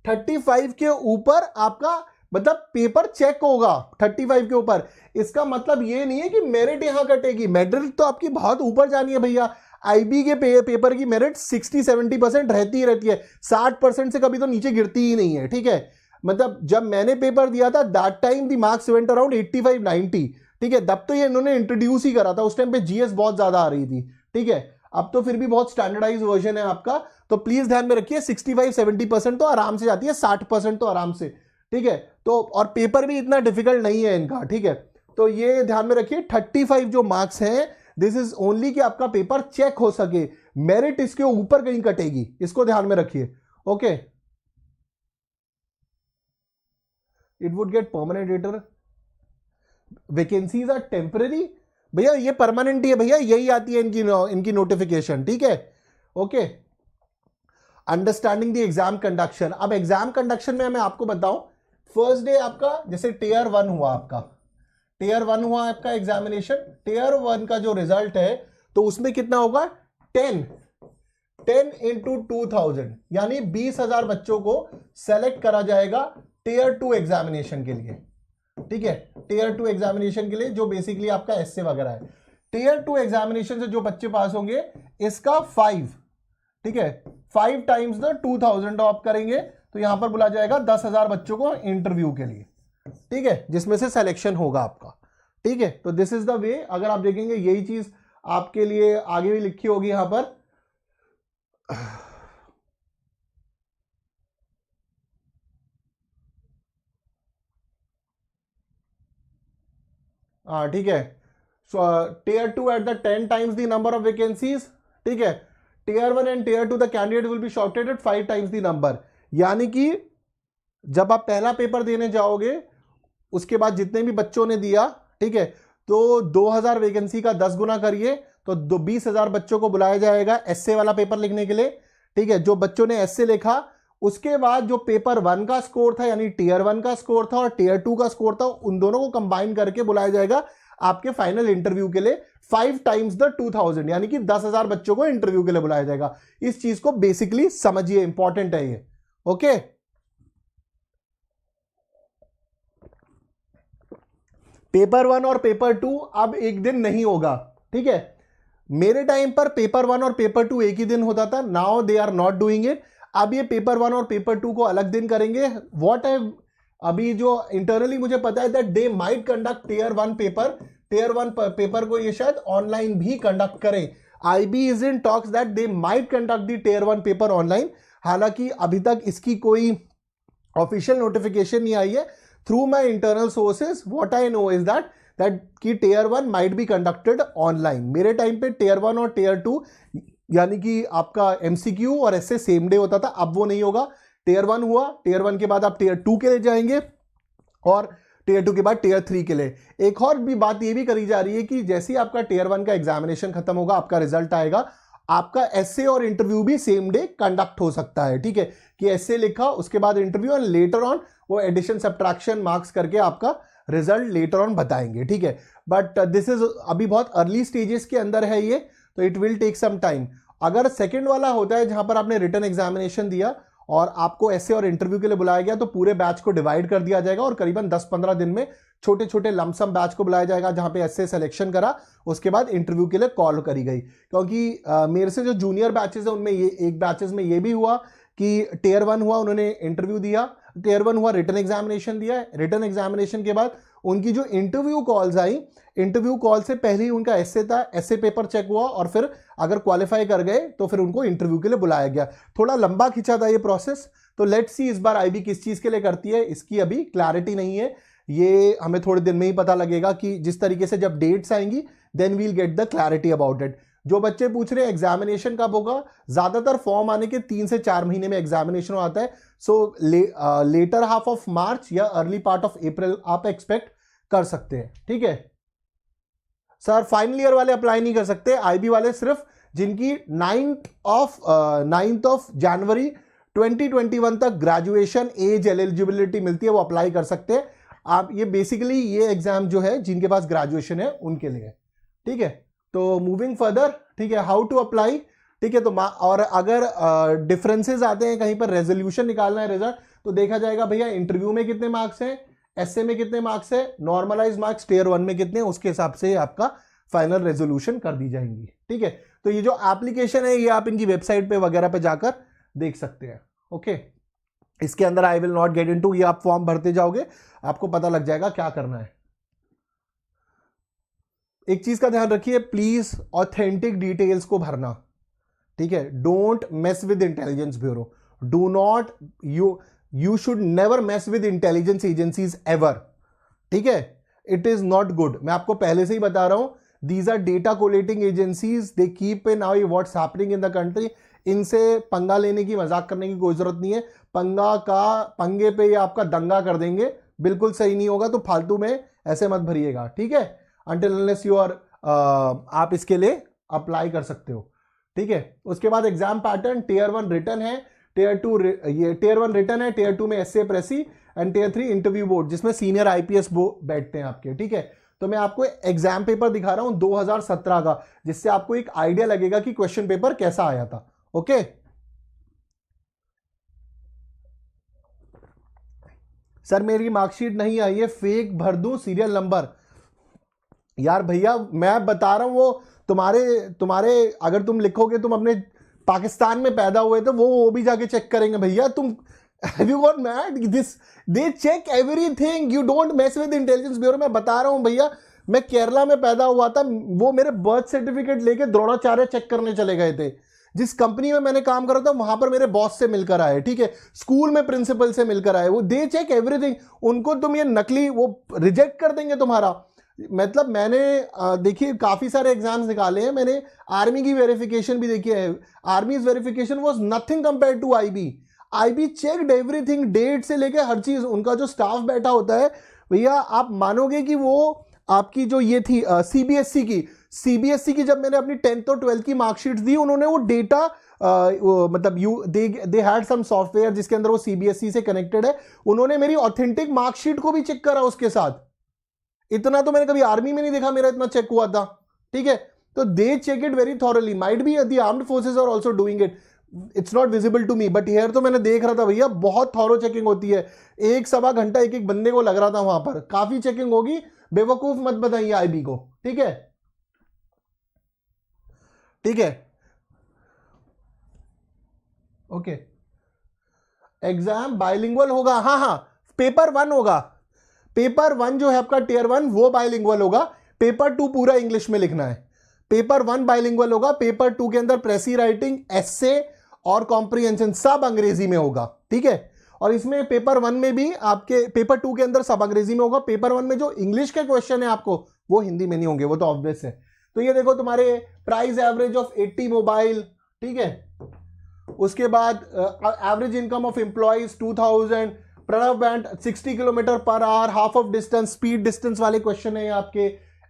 35 के ऊपर आपका मतलब पेपर चेक होगा. 35 के ऊपर. इसका मतलब ये नहीं है कि मेरिट यहां कटेगी. मेरिट तो आपकी बहुत ऊपर जानी है भैया. IB के पेपर की मेरिट 60-70% रहती ही रहती है. 60% से कभी तो नीचे गिरती ही नहीं है. ठीक है, मतलब जब मैंने पेपर दिया था that time the marks went around 85-90. ठीक है, तब तो ये इन्होंने इंट्रोड्यूस ही करा था. उस टाइम पे GS बहुत ज्यादा आ रही थी. ठीक है, अब तो फिर भी बहुत स्टैंडर्डाइज वर्जन है आपका. तो प्लीज ध्यान में रखिए 65-70% तो आराम से जाती है, 60% तो आराम से. ठीक है, तो और पेपर भी इतना डिफिकल्ट नहीं है इनका. ठीक है, तो ये ध्यान में रखिए 35 जो मार्क्स हैं, दिस इज ओनली कि आपका पेपर चेक हो सके. मेरिट इसके ऊपर कहीं कटेगी, इसको ध्यान में रखिए. Okay, it would get permanent letter. Vacancies are temporary. भैया ये परमानेंट ही है भैया, यही आती है इनकी नोटिफिकेशन. ठीक है, okay. Understanding the exam conduction. अब एग्जाम कंडक्शन में मैं आपको बताऊं, फर्स्ट डे आपका जैसे टियर 1 हुआ आपका एग्जामिनेशन. टियर 1 का जो रिजल्ट है तो उसमें कितना होगा, 10 into 2000 यानी 20,000 बच्चों को सेलेक्ट करा जाएगा टियर 2 एग्जामिनेशन के लिए. ठीक है, टियर 2 एग्जामिनेशन के लिए जो बेसिकली आपका एसए वगैरह है. टियर 2 एग्जामिनेशन से जो बच्चे पास होंगे इसका 5, ठीक है, 5 टाइम्स द 2000 आप करेंगे तो यहां पर बुला जाएगा 10,000 बच्चों को इंटरव्यू के लिए. ठीक है, जिसमें से सिलेक्शन होगा आपका. ठीक है, तो दिस इज द वे. अगर आप देखेंगे यही चीज आपके लिए आगे भी लिखी होगी यहां पर. हाँ ठीक है, so tier 2 at the 10 times the number of vacancies. ठीक है, tier 1 and tier 2 the candidate will be shortlisted 5 times the number. यानी कि जब आप पहला पेपर देने जाओगे उसके बाद जितने भी बच्चों ने दिया, ठीक है, तो 2000 वैकेंसी का 10 गुना करिए तो 20,000 बच्चों को बुलाया जाएगा एसए वाला पेपर लिखने के लिए. ठीक है, जो बच्चों ने एसए लिखा उसके बाद जो पेपर 1 का स्कोर था यानी टियर 1 का स्कोर था और टियर 2 का स्कोर था, उन दोनों को कंबाइन करके बुलाया जाएगा आपके फाइनल इंटरव्यू के लिए. 5 टाइम्स द 2000 यानी कि 10,000 बच्चों को इंटरव्यू के लिए बुलाया जाएगा. इस चीज को बेसिकली समझिए, इंपॉर्टेंट है ये. ओके, पेपर 1 और पेपर 2 अब एक दिन नहीं होगा. ठीक है, मेरे टाइम पर पेपर 1 और पेपर 2 एक ही दिन होता था. Now they are not doing it. अब ये पेपर 1 और पेपर 2 को अलग दिन करेंगे. व्हाट आई अभी जो इंटरनली मुझे पता है that they might conduct tier 1 paper को ये शायद ऑनलाइन भी कंडक्ट करें. IB is in talks that they might conduct the tier 1 paper online. हालांकि अभी तक इसकी कोई ऑफिशियल नोटिफिकेशन नहीं आई है. Through my internal sources what I know is that कि tier 1 might be conducted online. मेरे टाइम पे टियर 1 और टियर 2 यानी कि आपका MCQ और ऐसे सेम डे होता था. अब वो नहीं होगा. टियर 1 हुआ, टियर 1 के बाद आप टियर 2 के लिए जाएंगे और टियर 2 के बाद टियर 3 के लिए. एक और भी बात ये भी करी जा रही है कि जैसे ही आपका टियर 1 का एग्जामिनेशन खत्म होगा, आपका रिजल्ट आएगा, आपका एसए और इंटरव्यू भी सेम डे कंडक्ट हो सकता है. ठीक है, कि एसए लिखा उसके बाद इंटरव्यू और लेटर ऑन वो एडिशन सब्ट्रैक्शन मार्क्स करके आपका रिजल्ट लेटर ऑन बताएंगे. ठीक है, बट दिस इज अभी बहुत अर्ली स्टेजेस के अंदर है ये, तो it will take some time. अगर सेकंड वाला होता है जहां पर आपने रिटन एग्जामिनेशन दिया और आपको एसए और इंटरव्यू के लिए बुलाया गया, तो पूरे बैच को डिवाइड कर दिया जाएगा और करीबन 10-15 दिन में छोटे छोटे लमसम बैच को बुलाया जाएगा जहां पे एसए सिलेक्शन करा, उसके बाद इंटरव्यू के लिए कॉल करी गई. क्योंकि मेरे से जो जूनियर बैचेस है उनमें ये एक बैचेस में ये भी हुआ कि टियर 1 हुआ, उन्होंने इंटरव्यू दिया, टियर 1 हुआ, रिटन एग्जामिनेशन दिया, रिटन एग्जामिनेशन के बाद उनकी जो इंटरव्यू कॉल्स आई, इंटरव्यू कॉल से पहले ही उनका एसए था, एसए पेपर चेक हुआ और फिर अगर क्वालिफाई कर गए तो फिर उनको इंटरव्यू के लिए बुलाया गया. थोड़ा लंबा खिंचा था ये प्रोसेस. तो लेट्स सी इस बार IB किस चीज के लिए करती है, इसकी अभी क्लैरिटी नहीं है. ये हमें थोड़े दिन में ही पता लगेगा कि जिस तरीके से जब डेट्स आएंगी then we'll get the clarity about it. जो बच्चे पूछ रहे हैं एग्जामिनेशन कब होगा, ज्यादातर फॉर्म आने के 3 से 4 महीने में एग्जामिनेशन आता है। सो लेटर हाफ ऑफ मार्च या अर्ली पार्ट ऑफ अप्रैल आप एक्सपेक्ट कर सकते हैं। ठीक है सर, फाइनल ईयर वाले अप्लाई नहीं कर सकते, आईबी वाले सिर्फ जिनकी 9th ऑफ जनवरी 2021 तक ग्रेजुएशन एज एलिजिबिलिटी मिलती है वो अप्लाई कर सकते हैं। आप ये बेसिकली ये एग्जाम जो है जिनके पास ग्रेजुएशन है उनके लिए। ठीक है, तो मूविंग फर्दर, ठीक है, हाउ टू अप्लाई। ठीक है, तो और अगर डिफरेंसेस आते हैं कहीं पर रेजोल्यूशन निकालना है रिजल्ट, तो देखा जाएगा भैया इंटरव्यू में कितने मार्क्स हैं, एसए में कितने मार्क्स है, नॉर्मलाइज मार्क्स टियर 1 में कितने, उसके हिसाब से आपका फाइनल रेजोल्यूशन कर दी जाएंगी। ठीक है, तो ये जो एप्लीकेशन है ये आप इनकी वेबसाइट पे वगैरह पे जाकर देख सकते हैं। ओके, इसके अंदर I will not get into, ये आप फॉर्म भरते जाओगे आपको पता लग जाएगा क्या करना है। एक चीज का ध्यान रखिए, प्लीज ऑथेंटिक डिटेल्स को भरना। ठीक है, don't mess with intelligence bureau, do not, you should never mess with intelligence agencies ever. ठीक है, इट इज नॉट गुड, मैं आपको पहले से ही बता रहा हूं, these are data collating agencies, they keep in eye what's happening in the country. इनसे पंगा लेने की, मजाक करने की कोई जरूरत नहीं है, पंगे पे ये आपका दंगा कर देंगे, बिल्कुल सही नहीं होगा, तो फालतू में ऐसे मत भरिएगा। ठीक है, until unless you are आप इसके लिए अप्लाई कर सकते हो। ठीक है, उसके बाद एग्जाम पैटर्न, टियर 1 रिटर्न है, टियर 2 ये टियर 1 रिटर्न है, टियर 2 में essay precis and tier 3 interview board जिसमें सीनियर आईपीएस बैठते हैं आपके। ठीक है, तो मैं आपको एग्जाम पेपर दिखा रहा हूं 2017 का, जिससे आपको एक आइडिया लगेगा कि क्वेश्चन पेपर कैसा आया था। ओके, सर मेरी मार्कशीट नहीं आई है, फेक भर दूं सीरियल नंबर। यार भैया मैं बता रहा हूं, वो तुम्हारे अगर तुम लिखोगे तुम अपने पाकिस्तान में पैदा हुए तो वो भी जाके चेक करेंगे भैया। तुम have you got mad? They check everything. You don't mess with intelligence bureau. मैं बता रहा हूं भैया, मैं केरला में पैदा हुआ था, वो मेरे बर्थ सर्टिफिकेट लेके द्रोणाचार्य चेक करने चले गए थे। जिस कंपनी में मैंने काम करा था वहां पर मेरे बॉस से मिलकर आए। ठीक है, स्कूल में प्रिंसिपल से मिलकर आए, वो दे चेक एवरीथिंग। उनको तुम ये नकली वो रिजेक्ट कर देंगे तुम्हारा। मतलब मैंने देखिए काफी सारे एग्जाम्स निकाले हैं, मैंने आर्मी की वेरिफिकेशन भी देखी है। Army verification was nothing compare to IB checked everything, date से लेके हर चीज। उनका जो स्टाफ बैठा होता है भैया, आप मानोगे कि वो आपकी जो ये थी सीबीएसई की जब मैंने अपनी 10th और 12th की मार्कशीट दी, उन्होंने वो डेटा मतलब दे हैड सम सॉफ्टवेयर जिसके अंदर वो सीबीएसई से कनेक्टेड है, उन्होंने मेरी ऑथेंटिक मार्कशीट को भी चेक करा उसके साथ। इतना तो मैंने कभी आर्मी में नहीं देखा मेरा इतना चेक हुआ था। ठीक है, तो they check it very thoroughly, might be the armed forces are also doing it, it's not visible to me, but here तो मैंने देख रहा था भैया, बहुत थॉरो चेकिंग होती है। 1 सवा घंटा एक बंदे को लग रहा था वहां पर, काफी चेकिंग होगी, बेवकूफ मत बताइए आईबी को। ठीक है, ठीक है, ओके। एग्जाम बाइलिंगुअल होगा, हाँ, पेपर 1 होगा, पेपर 1 जो है आपका टियर 1 वो बाइलिंगुअल होगा, पेपर 2 पूरा इंग्लिश में लिखना है। पेपर 1 बाइलिंगुअल होगा, पेपर 2 के अंदर प्रेसी राइटिंग, एस्से और कॉम्प्रिहेंशन सब अंग्रेजी में होगा। ठीक है, और इसमें पेपर 1 में भी आपके, पेपर 2 के अंदर सब अंग्रेजी में होगा, पेपर 1 में जो इंग्लिश के क्वेश्चन है आपको वो हिंदी में नहीं होंगे, वो तो ऑब्वियस है। तो ये देखो तुम्हारे प्राइस एवरेज ऑफ 80 मोबाइल। ठीक है, उसके बाद average income of employees 2000, Pranav बैंड 60 किलोमीटर पर hour, half of distance, speed distance वाले क्वेश्चन है आपके।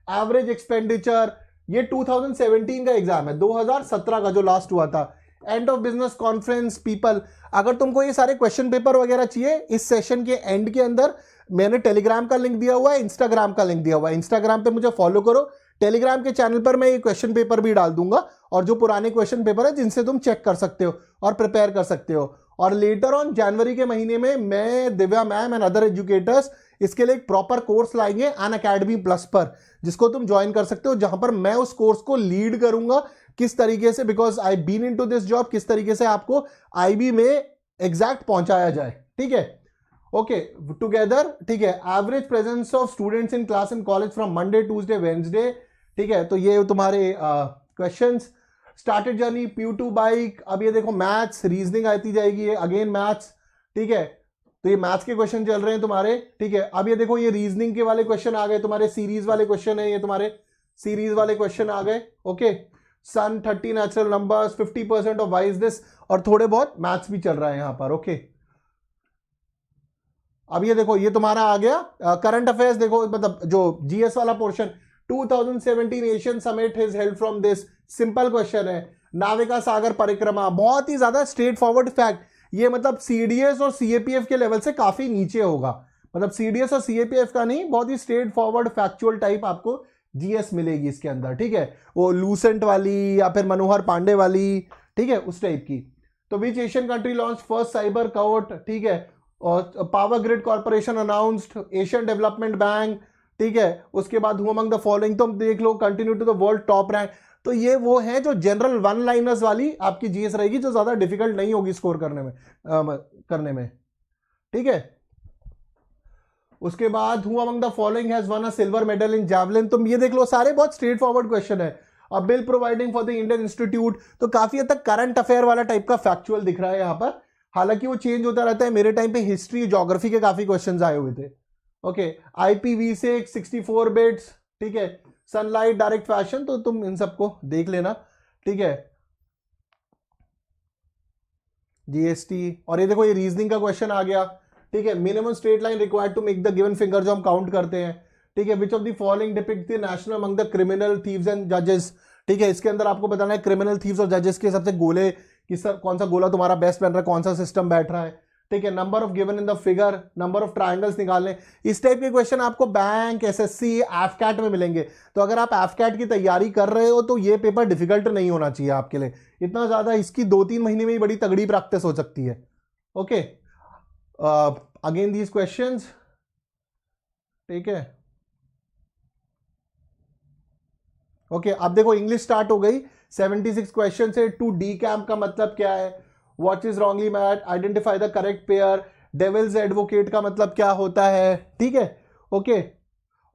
एवरेज एक्सपेंडिचर, ये 2017 का एग्जाम है, 2017 का जो लास्ट हुआ था। End of business conference people. अगर तुमको ये सारे क्वेश्चन पेपर वगैरह चाहिए, इस सेशन के एंड के अंदर मैंने टेलीग्राम का लिंक दिया हुआ है, इंस्टाग्राम का लिंक दिया हुआ है, इंस्टाग्राम पे मुझे फॉलो करो, टेलीग्राम के चैनल पर मैं ये क्वेश्चन पेपर भी डाल दूंगा, और जो पुराने क्वेश्चन पेपर है जिनसे तुम चेक कर सकते हो और प्रिपेयर कर सकते हो। और लेटर ऑन जनवरी के महीने में मैं, Divya ma'am and other educators इसके लिए एक प्रॉपर कोर्स लाएंगे अनअकैडमी प्लस पर, जिसको तुम ज्वाइन कर सकते हो, जहां पर मैं उस कोर्स को लीड करूंगा किस तरीके से, because I been into this job, किस तरीके से आपको आईबी में एग्जैक्ट पहुंचाया जाए। ठीक है, ओके, टुगेदर। ठीक है, average presence of students in class in college from Monday Tuesday Wednesday. ठीक है, तो ये तुम्हारे questions. Started journey P2 bike, अब ये देखो मैथ्स रीजनिंग आती जाएगी, अगेन मैथ्स। ठीक है, तो ये मैथ्स के क्वेश्चन चल रहे हैं तुम्हारे, ठीक है। अब ये देखो, ये रीजनिंग के वाले क्वेश्चन आ गए तुम्हारे, सीरीज वाले क्वेश्चन है ये तुम्हारे, सीरीज वाले क्वेश्चन आ गए। Okay, sum 30 natural numbers, 50% of Y is this, और थोड़े बहुत मैथ्स भी चल रहा है यहां पर। ओके, अब ये देखो, ये तुम्हारा आ गया करंट अफेयर्स। देखो मतलब जो जीएस वाला portion, 2017 Asian summit is held from this, simple question है। नाविका सागर परिक्रमा, बहुत ही ज्यादा स्ट्रेट फॉरवर्ड फैक्ट, ये मतलब सीडीएस और सीएपीएफ के लेवल से काफी नीचे होगा, मतलब सीडीएस और सीएपीएफ का नहीं, बहुत ही स्ट्रेट फॉरवर्ड फैक्चुअल टाइप आपको जीएस मिलेगी इसके अंदर, ठीक है। वो लूसेंट वाली या फिर मनोहर पांडे वाली, ठीक है, उस टाइप की। तो which Asian country launch first cyber court, ठीक है, और power grid corporation announced, Asian development bank, ठीक है। उसके बाद हु अमंग द फॉलोइंग, तुम देख लो, continue to the world top rank. तो ये वो है जो जनरल वन लाइनर्स वाली आपकी जीएस रहेगी, जो ज्यादा डिफिकल्ट नहीं होगी स्कोर करने में, ठीक है। उसके बाद who among the following has one a silver medal in javelin, तुम ये देख लो, सारे बहुत स्ट्रेट फॉरवर्ड क्वेश्चन है। अब bill providing for the Indian institute, तो काफी हद तक करंट अफेयर वाला टाइप का फैक्चुअल दिख रहा है यहां पर, हालांकि वो चेंज होता रहता है। मेरे टाइम पे हिस्ट्री ज्योग्राफी के काफी क्वेश्चंस आए हुए थे। ओके, IPv6 64 बिट्स, ठीक है, सनलाइट डायरेक्ट फैशन, तो तुम इन सबको देख लेना, ठीक है। जीएसटी, और ये देखो, ये रीजनिंग का क्वेश्चन आ गया, ठीक है। Minimum straight line required to make the given finger, जो हम काउंट करते हैं, ठीक है। Which of the following depict the national among the criminal thieves and जजेस, ठीक है। इसके अंदर आपको बताना है क्रिमिनल थीव्स और जजेस के सबसे गोले, कौन सा गोला तुम्हारा बेस्ट बन रहा है, कौन सा सिस्टम बैठ रहा है, ठीक है। Number of given in the figure, number of triangles निकालने, इस टाइप के क्वेश्चन आपको बैंक, एसएससी, एफकैट में मिलेंगे। तो अगर आप एफकैट की तैयारी कर रहे हो तो ये पेपर डिफिकल्ट नहीं होना चाहिए आपके लिए इतना ज्यादा, इसकी 2-3 महीने में ही बड़ी तगड़ी प्रैक्टिस हो सकती है। ओके, अगेन दीज क्वेश्चंस, ठीक है। ओके, अब देखो इंग्लिश स्टार्ट हो गई, 76 क्वेश्चन से। टू डी कैम्प का मतलब क्या है, what is wrongly matched, identify the correct pair, devil's advocate का मतलब क्या होता है, ठीक है। ओके,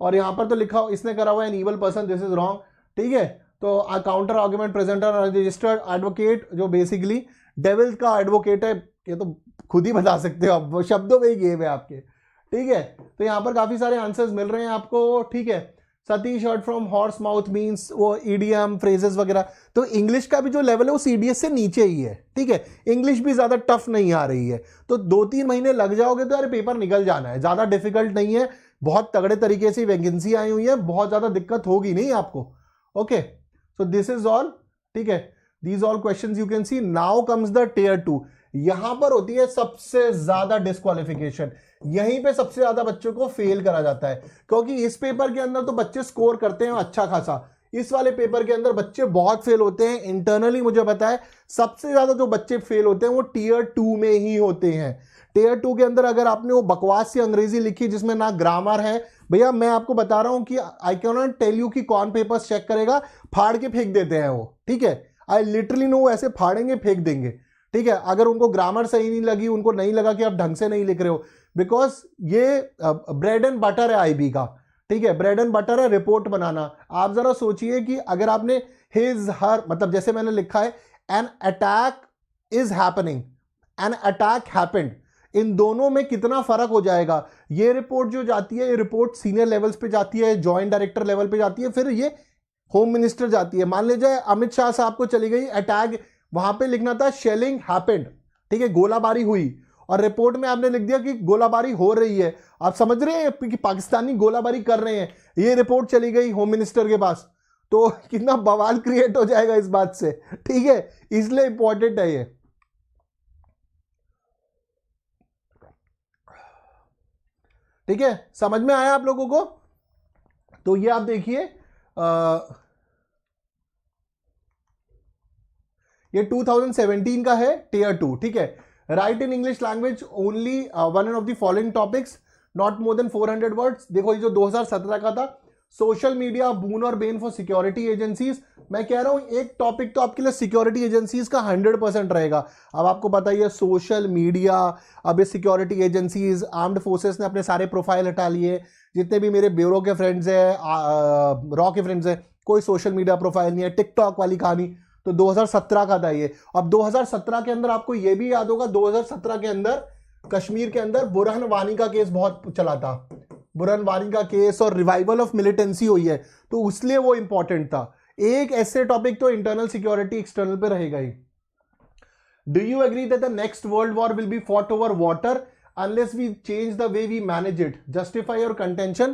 और यहां पर तो लिखा, इसने करा हुआ है an evil person, this is wrong, ठीक है। तो counter argument presenter registered advocate, जो बेसिकली डेविल्स का एडवोकेट है, ये तो खुद ही बता सकते हो आप, शब्दों में ही गेम है आपके, ठीक है। तो यहां पर काफी सारे आंसर्स मिल रहे हैं आपको, ठीक है। Satish heard from horse mouth means वो ईडीएम फ्रेजेस वगैरह। तो इंग्लिश का भी जो लेवल है वो सीडीएस से नीचे ही है, ठीक है। इंग्लिश भी ज्यादा टफ नहीं आ रही है, तो 2-3 महीने लग जाओगे तो यार पेपर निकल जाना है, ज्यादा डिफिकल्ट नहीं है, बहुत तगड़े तरीके से वैकेंसी आई हुई है, बहुत ज्यादा दिक्कत होगी नहीं आपको। Okay, so this is all, ठीक है। These all questions you can see. Now comes the tier 2, यहां पर होती है सबसे ज्यादा डिस्क्वालिफिकेशन, यहीं पे सबसे ज्यादा बच्चों को फेल करा जाता है, क्योंकि इस पेपर के अंदर तो बच्चे स्कोर करते हैं अच्छा खासा, इस वाले पेपर के अंदर बच्चे बहुत फेल होते हैं। इंटरनली मुझे पता है सबसे ज्यादा जो बच्चे फेल होते हैं वो टियर 2 में ही होते हैं। टियर 2 के अंदर अगर आपने वो बकवास सी अंग्रेजी लिखी जिसमें ना ग्रामर है, भैया मैं आपको बता रहा हूं कि I can not tell you कि कौन पेपर्स चेक करेगा, फाड़ के फेंक देते हैं वो, ठीक है। आई लिटरली नो, ऐसे फाड़ेंगे फेंक देंगे, ठीक है। अगर उनको ग्रामर सही नहीं लगी, उनको नहीं लगा कि आप ढंग से नहीं लिख रहे हो, बिकॉज ये ब्रेड एंड बटर है आईबी का, ठीक है। ब्रेड एंड बटर है रिपोर्ट बनाना। आप जरा सोचिए कि अगर आपने हिज हर, मतलब जैसे मैंने लिखा है an attack is happening, an attack happened, इन दोनों में कितना फर्क हो जाएगा। ये रिपोर्ट जो जाती है, ये रिपोर्ट सीनियर लेवल्स पे जाती है, जॉइंट डायरेक्टर लेवल पे जाती है, फिर ये होम मिनिस्टर जाती है। मान लीजिए अमित शाह साहब को चली गई अटैक, वहां पे लिखना था शेलिंग हैपेंड, ठीक है, गोलाबारी हुई, और रिपोर्ट में आपने लिख दिया कि गोलाबारी हो रही है। आप समझ रहे हैं कि पाकिस्तानी गोलाबारी कर रहे हैं, ये रिपोर्ट चली गई होम मिनिस्टर के पास, तो कितना बवाल क्रिएट हो जाएगा इस बात से, ठीक है। इसलिए इंपॉर्टेंट है ये, ठीक है। समझ में आया आप लोगों को? तो ये आप देखिए, ये 2017 का है टियर 2, ठीक है। Right in English language only one of the following topics, not more than 400 words. देखो ये जो 2017 का था, सोशल मीडिया बून और बेन फॉर सिक्योरिटी एजेंसीज। मैं कह रहा हूं एक टॉपिक तो आपके लिए सिक्योरिटी एजेंसीज का 100% रहेगा। अब आपको पता ही है सोशल मीडिया, अब ये सिक्योरिटी एजेंसीज, आर्म्ड फोर्सेस ने अपने सारे प्रोफाइल हटा लिए, जितने भी मेरे ब्यूरो के फ्रेंड्स हैं, रॉ के फ्रेंड्स हैं, कोई सोशल मीडिया प्रोफाइल नहीं है। टिकटॉक वाली कहानी तो 2017 का था ये। अब 2017 के अंदर आपको ये भी याद होगा, 2017 के अंदर कश्मीर के अंदर बुरहान वानी का केस बहुत चला था, बुरहान वानी का केस और रिवाइवल ऑफ मिलिटेंसी हुई है, तो इसलिए वो इंपॉर्टेंट था। एक ऐसे टॉपिक तो इंटरनल सिक्योरिटी एक्सटर्नल पे रहेगा ही। Do you agree that the next world war will be fought over water unless we change the way we manage it? Justify your contention.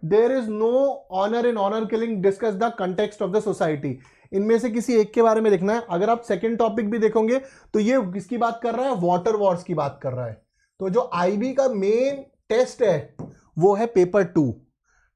There is no honor in honor killing. Discuss the context of the society. इनमें से किसी एक के बारे में लिखना है। अगर आप सेकंड टॉपिक भी देखोगे तो ये किसकी बात कर रहा है, वाटर वॉर्स की बात कर रहा है। तो जो आईबी का मेन टेस्ट है वो है पेपर 2,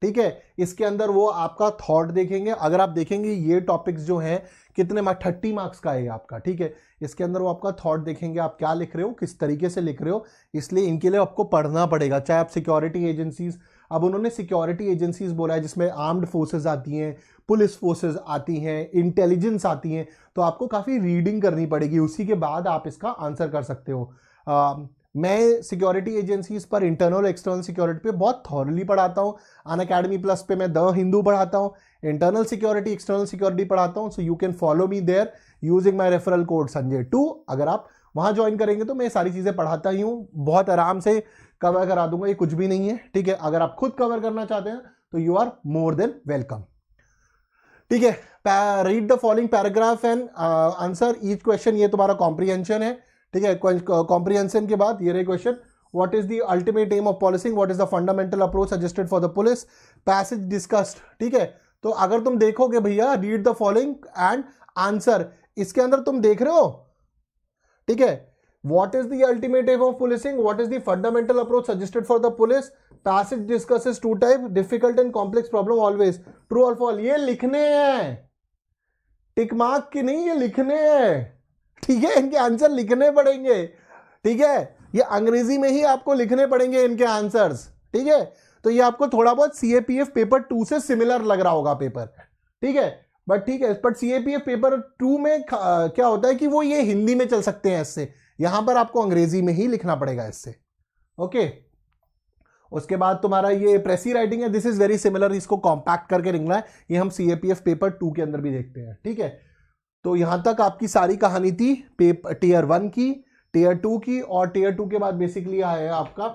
ठीक है। इसके अंदर वो आपका थॉट देखेंगे। अगर आप देखेंगे ये टॉपिक्स जो हैं कितने 30 मार्क्स का है आपका, ठीक है। इसके अंदर वो आपका थॉट देखेंगे, आप क्या लिख रहे हो, किस तरीके से लिख रहे हो, इसलिए इनके लिए आपको पढ़ना पड़ेगा। चाहे आप सिक्योरिटी एजेंसीज, अब उन्होंने सिक्योरिटी एजेंसीज बोला है जिसमें आर्म्ड फोर्सेज आती हैं, पुलिस फोर्सेज आती हैं, इंटेलिजेंस आती हैं, तो आपको काफ़ी रीडिंग करनी पड़ेगी, उसी के बाद आप इसका आंसर कर सकते हो। मैं सिक्योरिटी एजेंसीज पर, इंटरनल एक्सटर्नल सिक्योरिटी पे बहुत थॉरली पढ़ाता हूँ। अनअकैडमी प्लस पे मैं द हिंदू पढ़ाता हूँ, इंटरनल सिक्योरिटी एक्सटर्नल सिक्योरिटी पढ़ाता हूँ। So you can follow me there using my referral code Sanjay 2। अगर आप वहाँ ज्वाइन करेंगे तो मैं सारी चीज़ें पढ़ाता ही हूँ, बहुत आराम से कवर करा दूंगा, ये कुछ भी नहीं है, ठीक है। अगर आप खुद कवर करना चाहते हैं तो you are more than welcome, ठीक है। Read the following paragraph and answer each question. ये तुम्हारा कॉम्प्रीहेंशन है, ठीक है। कॉम्प्रीहेंशन के बाद ये रहे question, what is the ultimate aim of policing, what is the fundamental approach suggested for the police, passage discussed, ठीक है। तो अगर तुम देखोगे भैया, read the following and answer, इसके अंदर तुम देख रहे हो, ठीक है। What is the ultimate aim of policing, what is the fundamental approach suggested for the police, passage discusses 2 type, difficult and complex problem always, true और फॉल्स। ये लिखने हैं, टिक मार्क की नहीं, ये लिखने हैं, ठीक है। इनके आंसर लिखने पड़ेंगे, ठीक है। ये अंग्रेजी में ही आपको लिखने पड़ेंगे इनके आंसर्स, ठीक है। तो ये आपको थोड़ा बहुत सीएपीएफ पेपर 2 से सिमिलर लग रहा होगा पेपर, ठीक है, बट ठीक है। बट सीएपीएफ पेपर 2 में क्या होता है कि वो ये हिंदी में चल सकते हैं इससे, यहां पर आपको अंग्रेजी में ही लिखना पड़ेगा इससे, ओके। उसके बाद तुम्हारा ये प्रेसी राइटिंग है, दिस इज वेरी सिमिलर, इसको कॉम्पैक्ट करके लिखना है, ये हम सीएपीएफ पेपर 2 के अंदर भी देखते हैं, ठीक है। तो यहां तक आपकी सारी कहानी थी टीयर 1 की, टीयर 2 की, और टीयर 2 के बाद बेसिकली आया आपका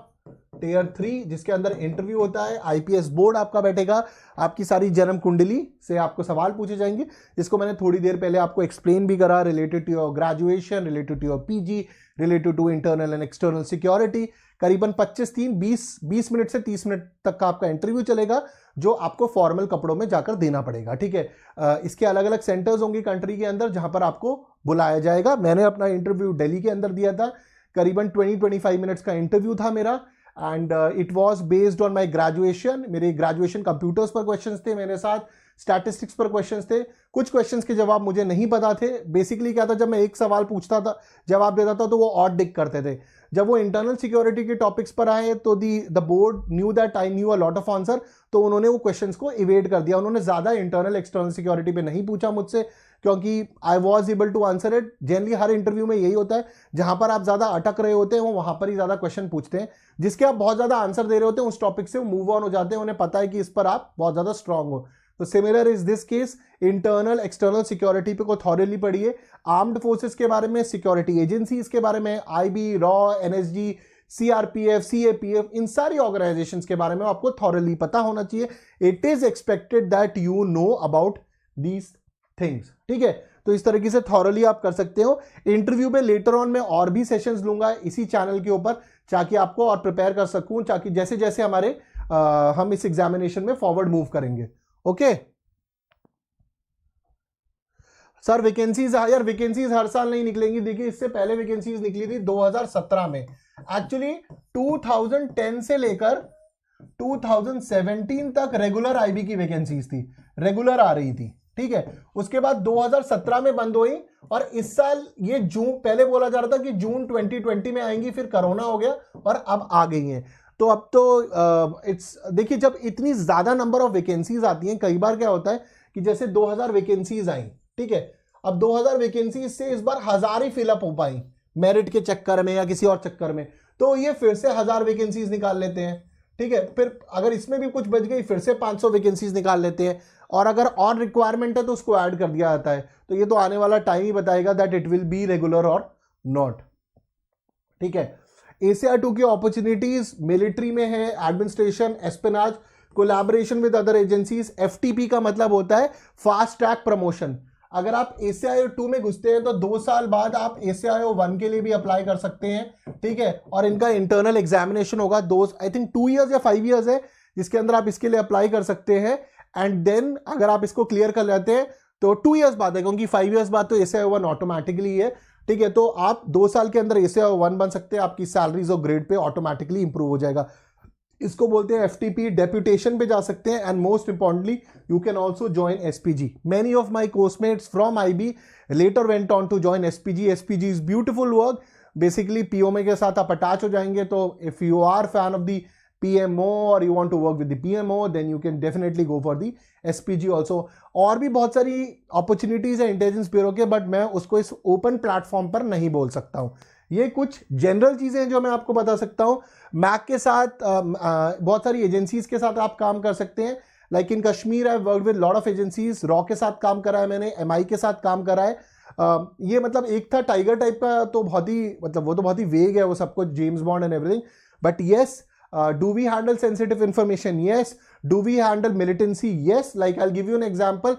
टीयर 3, जिसके अंदर इंटरव्यू होता है, आईपीएस बोर्ड आपका बैठेगा, आपकी सारी जन्म कुंडली से आपको सवाल पूछे जाएंगे, जिसको मैंने थोड़ी देर पहले आपको एक्सप्लेन भी करा, related to your graduation, related to your PG, related to internal and external security. करीबन 20 मिनट से 30 मिनट तक का आपका इंटरव्यू चलेगा, जो आपको फॉर्मल कपड़ों में जाकर देना पड़ेगा, ठीक है। इसके अलग अलग सेंटर्स होंगे कंट्री के अंदर जहां पर आपको बुलाया जाएगा। मैंने अपना इंटरव्यू दिल्ली के अंदर दिया था, करीबन 20-25 मिनट्स का इंटरव्यू था मेरा, and it was based on my graduation. मेरे ग्रेजुएशन कंप्यूटर्स पर क्वेश्चंस थे, मेरे साथ स्टैटिस्टिक्स पर क्वेश्चंस थे, कुछ क्वेश्चंस के जवाब मुझे नहीं पता थे। बेसिकली क्या था, जब मैं एक सवाल पूछता था, जवाब देता था, तो वो ऑड डिक करते थे। जब वो इंटरनल सिक्योरिटी के टॉपिक्स पर आए तो the board knew that I knew a lot of answer, तो उन्होंने वो क्वेश्चंस को इवेड कर दिया। उन्होंने ज़्यादा इंटरनल एक्सटर्नल सिक्योरिटी पे नहीं पूछा मुझसे, क्योंकि I was able to answer it. Generally हर इंटरव्यू में यही होता है, जहां पर आप ज़्यादा अटक रहे होते हैं वो वहां पर ही ज़्यादा क्वेश्चन पूछते हैं, जिसके आप बहुत ज़्यादा आंसर दे रहे होते हैं उस टॉपिक से मूव ऑन हो जाते हैं, उन्हें पता है कि इस पर आप बहुत ज़्यादा स्ट्रांग हो। तो similar is this case, internal external security पे को थॉरली पढ़िए, आर्म्ड फोर्सेस के बारे में, सिक्योरिटी एजेंसीज के बारे में, आईबी, रॉ, एनएसजी, सीआरपीएफ, सीएपीएफ, इन सारी ऑर्गेनाइजेशंस के बारे में आपको थॉरली पता होना चाहिए। It is expected that you know about these things, ठीक है। तो इस तरीके से थॉरली आप कर सकते हो। इंटरव्यू में लेटर ऑन मैं और भी सेशंस लूंगा इसी चैनल के ऊपर, ताकि आपको और प्रिपेयर कर सकूं, ताकि जैसे जैसे हमारे हम इस एग्जामिनेशन में फॉरवर्ड मूव करेंगे, ओके। सर वैकेंसीज, यार वैकेंसीज हर साल नहीं निकलेंगी। देखिए इससे पहले वैकेंसीज निकली थी 2017 में, एक्चुअली 2010 से लेकर 2017 तक रेगुलर आईबी की वैकेंसीज थी, रेगुलर आ रही थी, ठीक है। उसके बाद 2017 में बंद हुई, और इस साल ये जून, पहले बोला जा रहा था कि जून 2020 में आएंगी, फिर कोरोना हो गया और अब आ गई हैं। तो अब तो इट्स, देखिए जब इतनी ज्यादा नंबर ऑफ वैकेंसीज आती हैं, कई बार क्या होता है कि जैसे 2000 वैकेंसीज आई, ठीक है, अब 2000 वैकेंसीज से इस बार 1000 ही फिलअप हो पाई मेरिट के चक्कर में या किसी और चक्कर में, तो ये फिर से 1000 वैकेंसीज निकाल लेते हैं, ठीक है। फिर अगर इसमें भी कुछ बच गई, फिर से 500 वैकेंसीज निकाल लेते हैं, और अगर और रिक्वायरमेंट है तो उसको ऐड कर दिया जाता है। तो ये तो आने वाला टाइम ही बताएगा that it will be regular और नॉट, ठीक है। ACI2 की अपॉर्चुनिटीज मिलिट्री में है, administration, espionage, collaboration with other agencies. FTP का मतलब होता है फास्ट ट्रैक प्रमोशन। अगर आप ACIO2 में घुसते हैं तो 2 साल बाद आप ACIO1 के लिए भी अप्लाई कर सकते हैं, ठीक है। और इनका इंटरनल एग्जामिनेशन होगा, आई थिंक 2 इयर्स या 5 इयर्स है, जिसके अंदर आप इसके लिए अप्लाई कर सकते हैं। एंड देन अगर आप इसको क्लियर कर लेते हैं तो 2 इयर्स बाद है, क्योंकि 5 इयर्स बाद तो ACIO1 ऑटोमेटिकली है, ठीक है। तो आप 2 साल के अंदर ACIO1 बन सकते हैं, आपकी सैलरीज और ग्रेड पे ऑटोमेटिकली इंप्रूव हो जाएगा। इसको बोलते हैं FTP। डेप्यूटेशन पे जा सकते हैं, and most importantly you can also join SPG। Many of my coursemates from IB later went on to join SPG। SPG is beautiful work. Basically POMA के साथ आप अटैच हो जाएंगे, तो if you are fan of the PMO और you want to work with the PMO, then you can definitely go for the SPG also. और भी बहुत सारी अपॉर्चुनिटीज है इंटेलिजेंस ब्यूरो के, बट मैं उसको इस ओपन प्लेटफॉर्म पर नहीं बोल सकता हूं। ये कुछ जनरल चीजें हैं जो मैं आपको बता सकता हूं। मैक के साथ बहुत सारी एजेंसीज के साथ आप काम कर सकते हैं। Like in Kashmir I work with lot of agencies. Raw के साथ काम करा है मैंने, MI के साथ काम करा है। ये मतलब एक था टाइगर टाइप का, तो बहुत ही मतलब वो तो बहुत ही वेग है वो सब कुछ, James bond and everything. But yes, do we handle sensitive information? Yes. Do we handle militancy? Yes. Like I'll give you an example.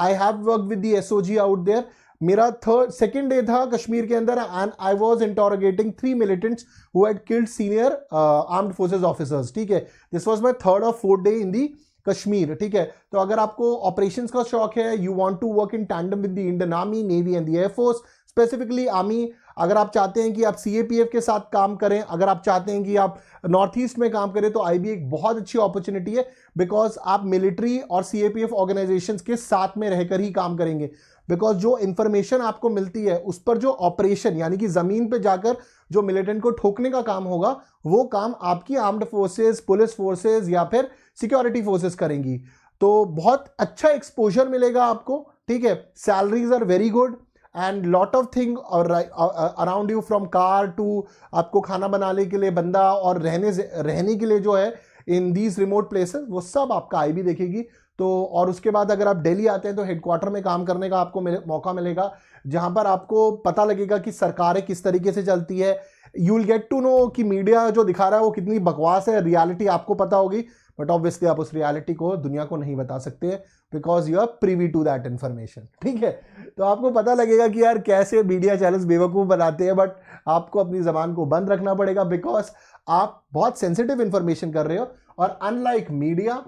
I have worked with the SOG out there. मेरा second day था कश्मीर के अंदर, and I was interrogating 3 militants who had killed senior armed forces officers. ठीक है, this was my 3rd or 4th day in the Kashmir, ठीक है। तो अगर आपको ऑपरेशंस का शौक है, you want to work in tandem with the Indian army, navy and the air force, specifically army, अगर आप चाहते हैं कि आप CAPF के साथ काम करें, अगर आप चाहते हैं कि आप नॉर्थ ईस्ट में काम करें, तो IB एक बहुत अच्छी अपॉर्चुनिटी है, बिकॉज आप मिलिट्री और CAPF ऑर्गेनाइजेशंस के साथ में रहकर ही काम करेंगे। बिकॉज जो इंफॉर्मेशन आपको मिलती है उस पर जो ऑपरेशन यानी कि जमीन पे जाकर जो मिलिटेंट को ठोकने का काम होगा, वो काम आपकी आर्म्ड फोर्सेस, पुलिस फोर्सेस या फिर सिक्योरिटी फोर्सेस करेंगी। तो बहुत अच्छा एक्सपोजर मिलेगा आपको, ठीक है। Salaries are very good and lot of thing around you, from car to आपको खाना बनाने के लिए बंदा और रहने के लिए जो है इन दीज रिमोट प्लेसेस, वो सब आपका IB देखेगी। तो और उसके बाद अगर आप दिल्ली आते हैं तो हेडक्वार्टर में काम करने का आपको मौका मिलेगा, जहां पर आपको पता लगेगा कि सरकारें किस तरीके से चलती है। You will get to know कि मीडिया जो दिखा रहा है वो कितनी बकवास है, रियलिटी आपको पता होगी, बट ऑब्वियसली आप उस रियलिटी को दुनिया को नहीं बता सकते हैं, because you are privy to that information, ठीक है। तो आपको पता लगेगा कि यार कैसे मीडिया चैनल्स बेवकूफ़ बनाते हैं, बट आपको अपनी जबान को बंद रखना पड़ेगा, बिकॉज आप बहुत सेंसिटिव इंफॉर्मेशन कर रहे हो। और unlike media,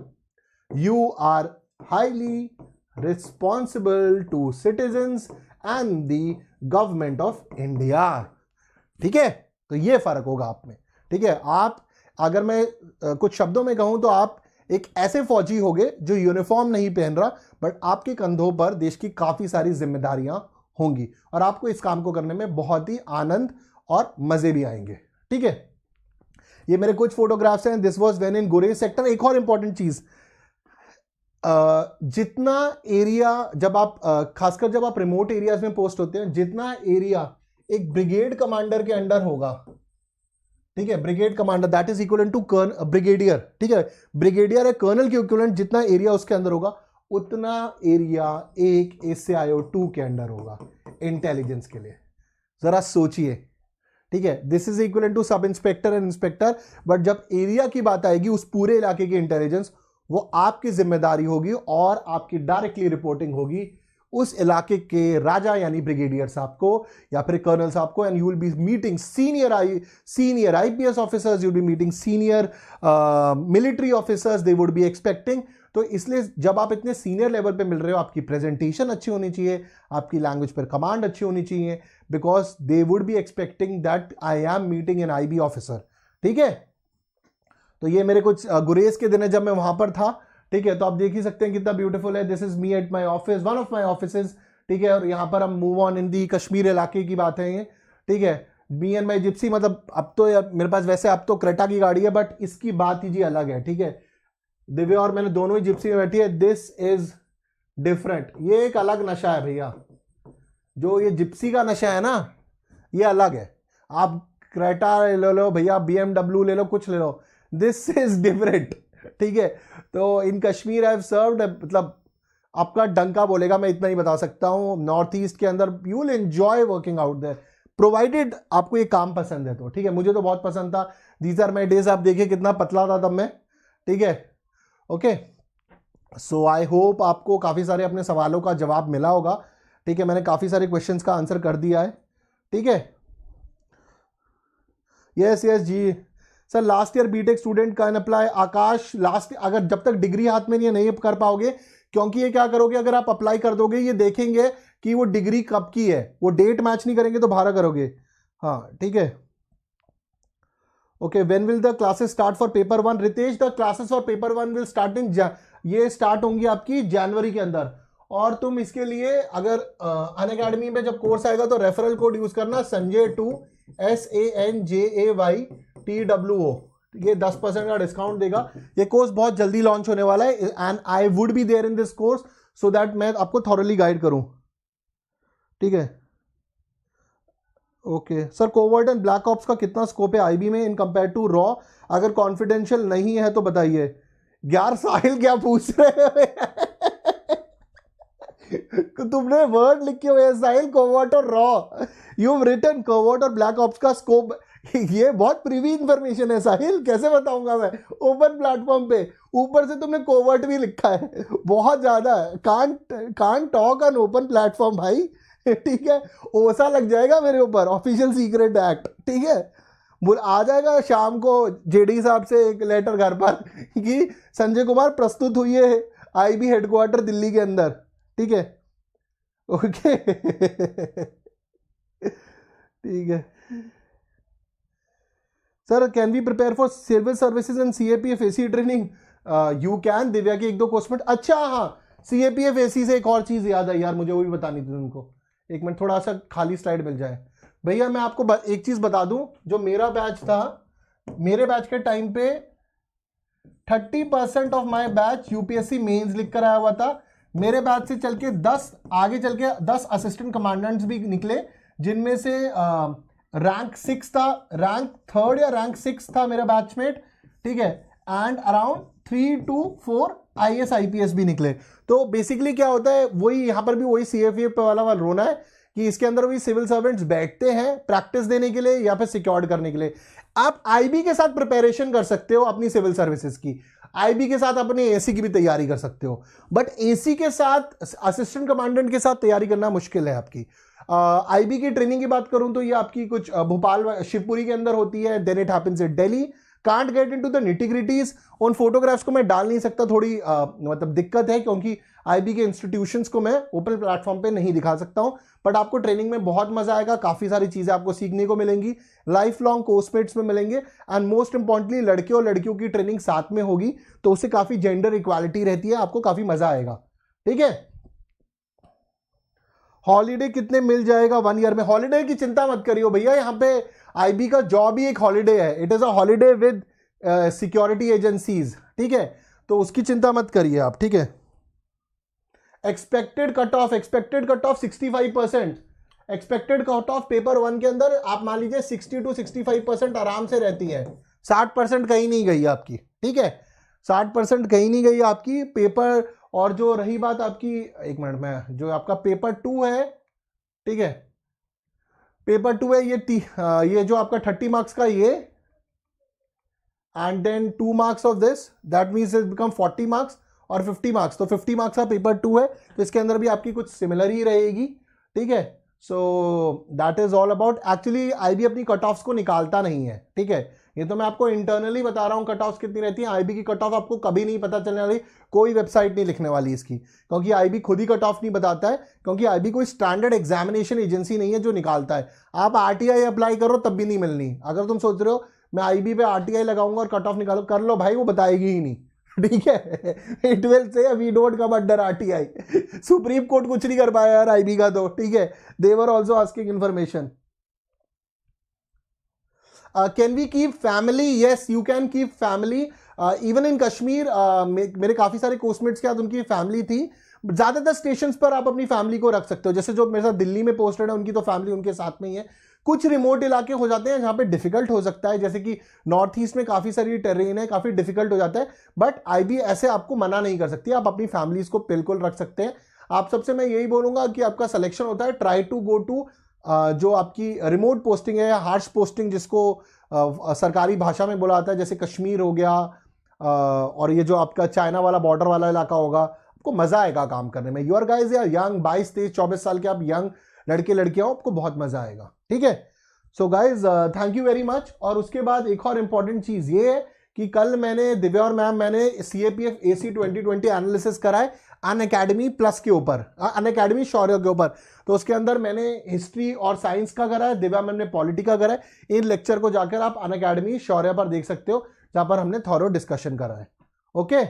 you are highly responsible to citizens and the government of India, ठीक है। तो ये फर्क होगा आप में, ठीक है। आप अगर मैं कुछ शब्दों में कहूं तो आप एक ऐसे फौजी होगे जो यूनिफॉर्म नहीं पहन रहा, बट आपके कंधों पर देश की काफी सारी जिम्मेदारियां होंगी और आपको इस काम को करने में बहुत ही आनंद और मजे भी आएंगे, ठीक है। ये मेरे कुछ फोटोग्राफ्स हैं। This was when in Gurez sector. एक और इंपॉर्टेंट चीज, जितना एरिया जब आप खासकर जब आप रिमोट एरियाज में पोस्ट होते हैं, जितना एरिया एक ब्रिगेड कमांडर के अंडर होगा, ठीक है, brigade commander that is equal to brigadier, ठीक है। ब्रिगेडियर है कर्नल के इक्विवेलेंट, जितना एरिया उसके अंदर होगा उतना एरिया एक ACIO2 के अंडर होगा इंटेलिजेंस के लिए। जरा सोचिए, ठीक है। This is equal to sub inspector and inspector, but जब एरिया की बात आएगी उस पूरे इलाके की इंटेलिजेंस, वो आपकी जिम्मेदारी होगी और आपकी डायरेक्टली रिपोर्टिंग होगी उस इलाके के राजा यानी ब्रिगेडियर साहब को या फिर कर्नल साहब को। And you will B meeting senior IPS officers, you will B meeting senior military officers, they would be expecting. तो इसलिए जब आप इतने सीनियर लेवल पे मिल रहे हो, आपकी प्रेजेंटेशन अच्छी होनी चाहिए, आपकी लैंग्वेज पर कमांड अच्छी होनी चाहिए, because they would be expecting that I am meeting an IB officer, ठीक है। तो ये मेरे कुछ गुरेज के दिन है जब मैं वहां पर था, ठीक है। तो आप देख ही सकते हैं कितना ब्यूटीफुल है। This is me at my office, one of my offices, ठीक है। और यहाँ पर हम मूव ऑन इन दी कश्मीर इलाके की बात है ये, ठीक है। मी एंड माय जिप्सी, मतलब अब तो मेरे पास वैसे अब तो क्रेटा की गाड़ी है, बट इसकी बात ही जी अलग है, ठीक है। दिव्या और मैंने दोनों ही जिप्सी में बैठी है। दिस इज डिफरेंट, ये एक अलग नशा है भैया। जो ये जिप्सी का नशा है ना, ये अलग है। आप क्रेटा ले लो भैया, BMW ले लो, कुछ ले लो, दिस इज डिफरेंट, ठीक है। तो इन कश्मीर आई हैव सर्व्ड, मतलब आपका डंका बोलेगा, मैं इतना ही बता सकता हूं। नॉर्थ ईस्ट के अंदर you will enjoy working out there, provided आपको ये काम पसंद है तो, ठीक है। मुझे तो बहुत पसंद था, दीज आर माई डेज। आप देखिए कितना पतला था तब मैं, ठीक है। ओके, सो आई होप आपको काफ़ी सारे अपने सवालों का जवाब मिला होगा, ठीक है। मैंने काफ़ी सारे क्वेश्चंस का आंसर कर दिया है, ठीक है। Yes yes ji sir, last year BTech student can apply. Akash, last अगर जब तक डिग्री हाथ में नहीं कर पाओगे, क्योंकि ये क्या करोगे, अगर आप अप्लाई कर दोगे ये देखेंगे कि वो डिग्री कब की है, वो डेट मैच नहीं करेंगे तो बाहर करोगे। हाँ ठीक है, okay. When will the classes start for paper 1? Ritesh, the classes for paper 1 will start in ये स्टार्ट होंगी आपकी जनवरी के अंदर। और तुम इसके लिए अगर अनअकैडमी में जब कोर्स आएगा तो रेफरल कोड यूज करना, संजय2, SANJAYTWO, ये 10% का डिस्काउंट देगा। ये कोर्स बहुत जल्दी लॉन्च होने वाला है and I would be there in this course so that मैं आपको थॉरली गाइड करूं, ठीक है। Okay sir, covert and black ops का कितना स्कोप है आईबी में इन कंपेयर टू रॉ? अगर कॉन्फिडेंशियल नहीं है तो बताइए। यार साहिल क्या पूछ रहे हो तुमने वर्ड लिखे हुए हैं साहिल, कोवर्ट और रॉ। यू रिटन कोवर्ट और ब्लैक ऑप्स का स्कोप। ये बहुत प्रीवी इंफॉर्मेशन है साहिल, कैसे बताऊंगा मैं ओपन प्लेटफॉर्म पे। ऊपर से तुमने कोवर्ट भी लिखा है, बहुत ज्यादा। Can't talk on open platform भाई, ठीक है। ओसा लग जाएगा मेरे ऊपर, ऑफिशियल सीक्रेट एक्ट, ठीक है। आ जाएगा शाम को जेडी साहब से एक लेटर घर पर कि संजय कुमार प्रस्तुत हुई है आईबी हेडक्वार्टर दिल्ली के अंदर, ठीक है। ओके ठीक है sir, can we prepare for civil services and CAPF AC training? You can. Divya के 1-2 क्वेश्चन। अच्छा हाँ, सीएपीएफ एसी से एक और चीज याद है यार, मुझे वो भी बतानी थी तुमको। एक मिनट, थोड़ा सा खाली स्लाइड मिल जाए भैया। मैं आपको एक चीज बता दूं, जो मेरा बैच था, मेरे बैच के टाइम पे 30% of my batch UPSC mains लिख कर आया हुआ था। मेरे बैच से चल के 10 आगे चल के 10 असिस्टेंट कमांडेंट्स भी निकले, जिनमें से रैंक 6 था, रैंक 3rd या रैंक 6 था मेरा बैचमेट, ठीक है। And around 3 to 4 IAS IPS भी निकले। तो बेसिकली क्या होता है, वही यहाँ पर भी वही CFA वाला रोना है कि इसके अंदर वही सिविल सर्वेंट्स बैठते हैं प्रैक्टिस देने के लिए या फिर सिक्योर्ड करने के लिए। आप आईबी के साथ प्रिपरेशन कर सकते हो अपनी सिविल सर्विसेज की, आईबी के साथ अपने एसी की भी तैयारी कर सकते हो, बट एसी के साथ असिस्टेंट कमांडेंट के साथ तैयारी करना मुश्किल है आपकी। आईबी की ट्रेनिंग की बात करूं तो ये आपकी कुछ भोपाल शिवपुरी के अंदर होती है, then it happens in Delhi. Can't get into the nitty gritties. उन फोटोग्राफ्स को मैं डाल नहीं सकता, थोड़ी मतलब दिक्कत है, क्योंकि आईबी के इंस्टीट्यूशंस को मैं ओपन प्लेटफॉर्म पे नहीं दिखा सकता हूं। बट आपको ट्रेनिंग में बहुत मजा आएगा, काफी सारी चीजें आपको सीखने को मिलेंगी, लाइफ लॉन्ग कोर्समेट्स में मिलेंगे, एंड मोस्ट इंपॉर्टेंटली लड़के और लड़कियों की ट्रेनिंग साथ में होगी, तो उससे काफी जेंडर इक्वालिटी रहती है, आपको काफी मजा आएगा, ठीक है। हॉलीडे कितने मिल जाएगा 1 ईयर में? हॉलीडे की चिंता मत करियो भैया, यहाँ पे आईबी का जॉब ही एक हॉलीडे है, it is a holiday with security agencies, ठीक है। तो उसकी चिंता मत करिए आप, ठीक है। Expected cut off 65%। Expected cut off paper 1 के अंदर आप मान लीजिए 60 to 65% आराम से रहती है, 60% कहीं नहीं गई आपकी, ठीक है। 60% कहीं नहीं गई आपकी पेपर। और जो रही बात आपकी, एक मिनट में, जो आपका पेपर 2 है, ठीक है, पेपर 2 है ये जो आपका 30 मार्क्स का ये, and then 2 marks of this, that means it become 40 marks और 50 मार्क्स। तो 50 मार्क्स का पेपर 2 है, तो इसके अंदर भी आपकी कुछ सिमिलर ही रहेगी, ठीक है। So that is all about. Actually IB अपनी कट ऑफ्स को निकालता नहीं है, ठीक है। ये तो मैं आपको इंटरनली बता रहा हूं कट ऑफ्स कितनी रहती है। आईबी की कट ऑफ आपको कभी नहीं पता चलने वाली, कोई वेबसाइट नहीं लिखने वाली इसकी, क्योंकि आईबी खुद ही कट ऑफ नहीं बताता है, क्योंकि आईबी कोई स्टैंडर्ड एग्जामिनेशन एजेंसी नहीं है जो निकालता है। आप आरटीआई अप्लाई करो तब भी नहीं मिलनी। अगर तुम सोच रहे हो मैं आईबी पे आरटीआई लगाऊंगा और कट ऑफ निकालो, कर लो भाई, वो बताएगी ही नहीं, ठीक है। It will say we don't come under RTI. Supreme court कुछ नहीं कर पाया यार आईबी का तो, ठीक है। They were also asking information. Can we keep family? Yes you can keep family even in Kashmir. मेरे काफी सारे कोर्समेट्स के साथ उनकी फैमिली थी। ज्यादातर स्टेशंस पर आप अपनी फैमिली को रख सकते हो, जैसे जो मेरे साथ दिल्ली में पोस्टेड है उनकी तो फैमिली उनके साथ में ही है। कुछ रिमोट इलाके हो जाते हैं जहां पे डिफिकल्ट हो सकता है, जैसे कि नॉर्थ ईस्ट में काफी सारी टेरेन है, काफी डिफिकल्ट हो जाता है, बट आईबी ऐसे आपको मना नहीं कर सकती, आप अपनी फैमिलीज को बिल्कुल रख सकते हैं। आप सबसे मैं यही बोलूंगा कि आपका सिलेक्शन होता है, ट्राई टू गो टू जो आपकी रिमोट पोस्टिंग है या हार्श पोस्टिंग जिसको सरकारी भाषा में बोला जाता है, जैसे कश्मीर हो गया और ये जो आपका चाइना वाला बॉर्डर वाला इलाका होगा, आपको मजा आएगा काम करने में। यूर गाइज या यंग 22, 23, 24 साल के आप यंग लड़के लड़कियां हो, आपको बहुत मजा आएगा। ठीक है, so guys thank you very much. और उसके बाद एक और इंपॉर्टेंट चीज ये है कि कल मैंने दिव्या और मैम मैंने CAPF AC 2020 एनालिसिस कराए अनअकैडमी प्लस के ऊपर, अनअकैडमी शौर्य के ऊपर। तो उसके अंदर मैंने हिस्ट्री और साइंस का करा है, दिव्या मैम ने पॉलिटी का करा है। इन लेक्चर को जाकर आप अनअकैडमी शौर्य पर देख सकते हो, जहां पर हमने थॉरो डिस्कशन करा है। ओके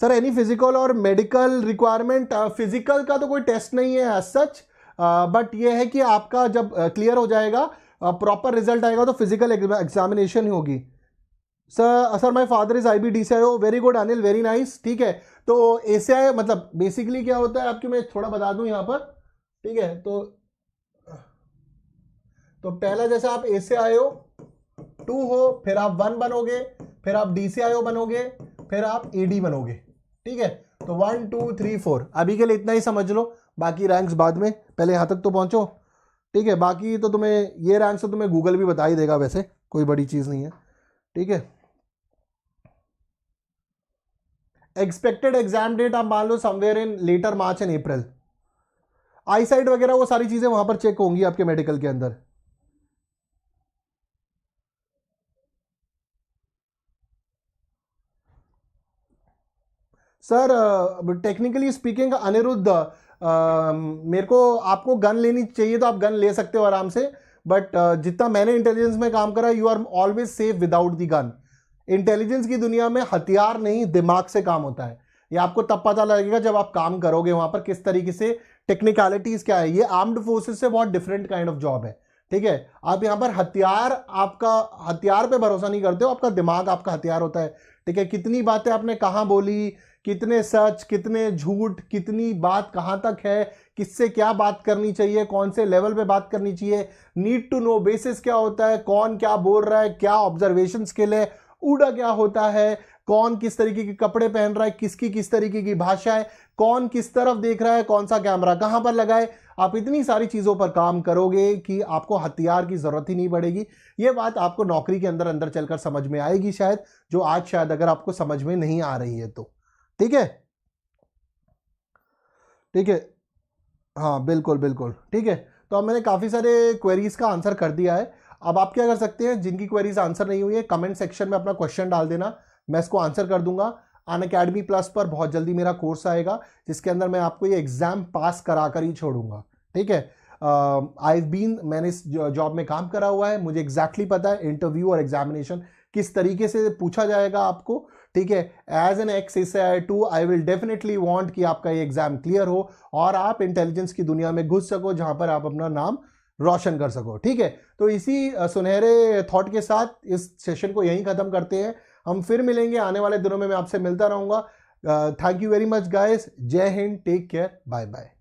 सर, एनी फिजिकल और मेडिकल रिक्वायरमेंट? फिजिकल का तो कोई टेस्ट नहीं है एज सच, बट ये है कि आपका जब क्लियर हो जाएगा, प्रॉपर रिजल्ट आएगा, तो फिजिकल एग्जामिनेशन ही होगी। Sir my father is IBDCIO। Very good Anil, very nice. ठीक है, तो ACI मतलब बेसिकली क्या होता है आपके, मैं थोड़ा बता दूं यहाँ पर। ठीक है, तो पहला जैसे आप ACIO 2 हो, फिर आप 1 बनोगे, फिर आप DCIO बनोगे, फिर आप AD बनोगे। ठीक है, तो 1 2 3 4 अभी के लिए इतना ही समझ लो, बाकी रैंक्स बाद में, पहले यहां तक तो पहुंचो। ठीक है, बाकी तो तुम्हें ये रैंक्स तो तुम्हें गूगल भी बता ही देगा, वैसे कोई बड़ी चीज नहीं है। ठीक है, एक्सपेक्टेड एग्जाम डेट आप मान लो somewhere in later March and April. आई साइट वगैरह वो सारी चीजें वहां पर चेक होंगी आपके मेडिकल के अंदर। सर टेक्निकली स्पीकिंग अनिरुद्ध, मेरे को आपको गन लेनी चाहिए तो आप गन ले सकते हो आराम से, बट जितना मैंने इंटेलिजेंस में काम करा, you are always safe without the gun. Intelligence की दुनिया में हथियार नहीं, दिमाग से काम होता है। ये आपको तब पता लगेगा जब आप काम करोगे वहां पर, किस तरीके से टेक्निकलिटीज क्या है। ये आर्म्ड फोर्सेस से बहुत डिफरेंट काइंड ऑफ जॉब है। ठीक है, आप यहाँ पर हथियार, आपका हथियार पे भरोसा नहीं करते हो, आपका दिमाग आपका हथियार होता है। ठीक है, कितनी बातें आपने कहाँ बोली, कितने सच, कितने झूठ, कितनी बात कहाँ तक है, किससे क्या बात करनी चाहिए, कौन से लेवल पे बात करनी चाहिए, नीड टू नो बेसिस क्या होता है, कौन क्या बोल रहा है, क्या ऑब्जर्वेशन स्किल है, ऊडा क्या होता है, कौन किस तरीके के कपड़े पहन रहा है, किसकी किस तरीके की भाषा है, कौन किस तरफ देख रहा है, कौन सा कैमरा कहां पर लगाए। आप इतनी सारी चीजों पर काम करोगे कि आपको हथियार की जरूरत ही नहीं पड़ेगी। यह बात आपको नौकरी के अंदर अंदर चलकर समझ में आएगी शायद, जो आज शायद अगर आपको समझ में नहीं आ रही है तो। ठीक है, ठीक है, हाँ बिल्कुल बिल्कुल। ठीक है, तो अब मैंने काफ़ी सारे क्वेरीज का आंसर कर दिया है। अब आप क्या कर सकते हैं, जिनकी क्वेरीज आंसर नहीं हुई है, कमेंट सेक्शन में अपना क्वेश्चन डाल देना, मैं इसको आंसर कर दूंगा। अनअकैडमी प्लस पर बहुत जल्दी मेरा कोर्स आएगा, जिसके अंदर मैं आपको ये एग्जाम पास करा कर ही छोड़ूंगा। ठीक है, मैंने इस जॉब में काम करा हुआ है, मुझे एग्जैक्टली पता है इंटरव्यू और एग्जामिनेशन किस तरीके से पूछा जाएगा आपको। ठीक है, as an ex ACI2 I will definitely want कि आपका ये एग्जाम क्लियर हो और आप इंटेलिजेंस की दुनिया में घुस सको, जहां पर आप अपना नाम रोशन कर सको। ठीक है, तो इसी सुनहरे थॉट के साथ इस सेशन को यहीं खत्म करते हैं। हम फिर मिलेंगे आने वाले दिनों में, मैं आपसे मिलता रहूंगा। Thank you very much guys, जय हिंद, टेक केयर, बाय बाय।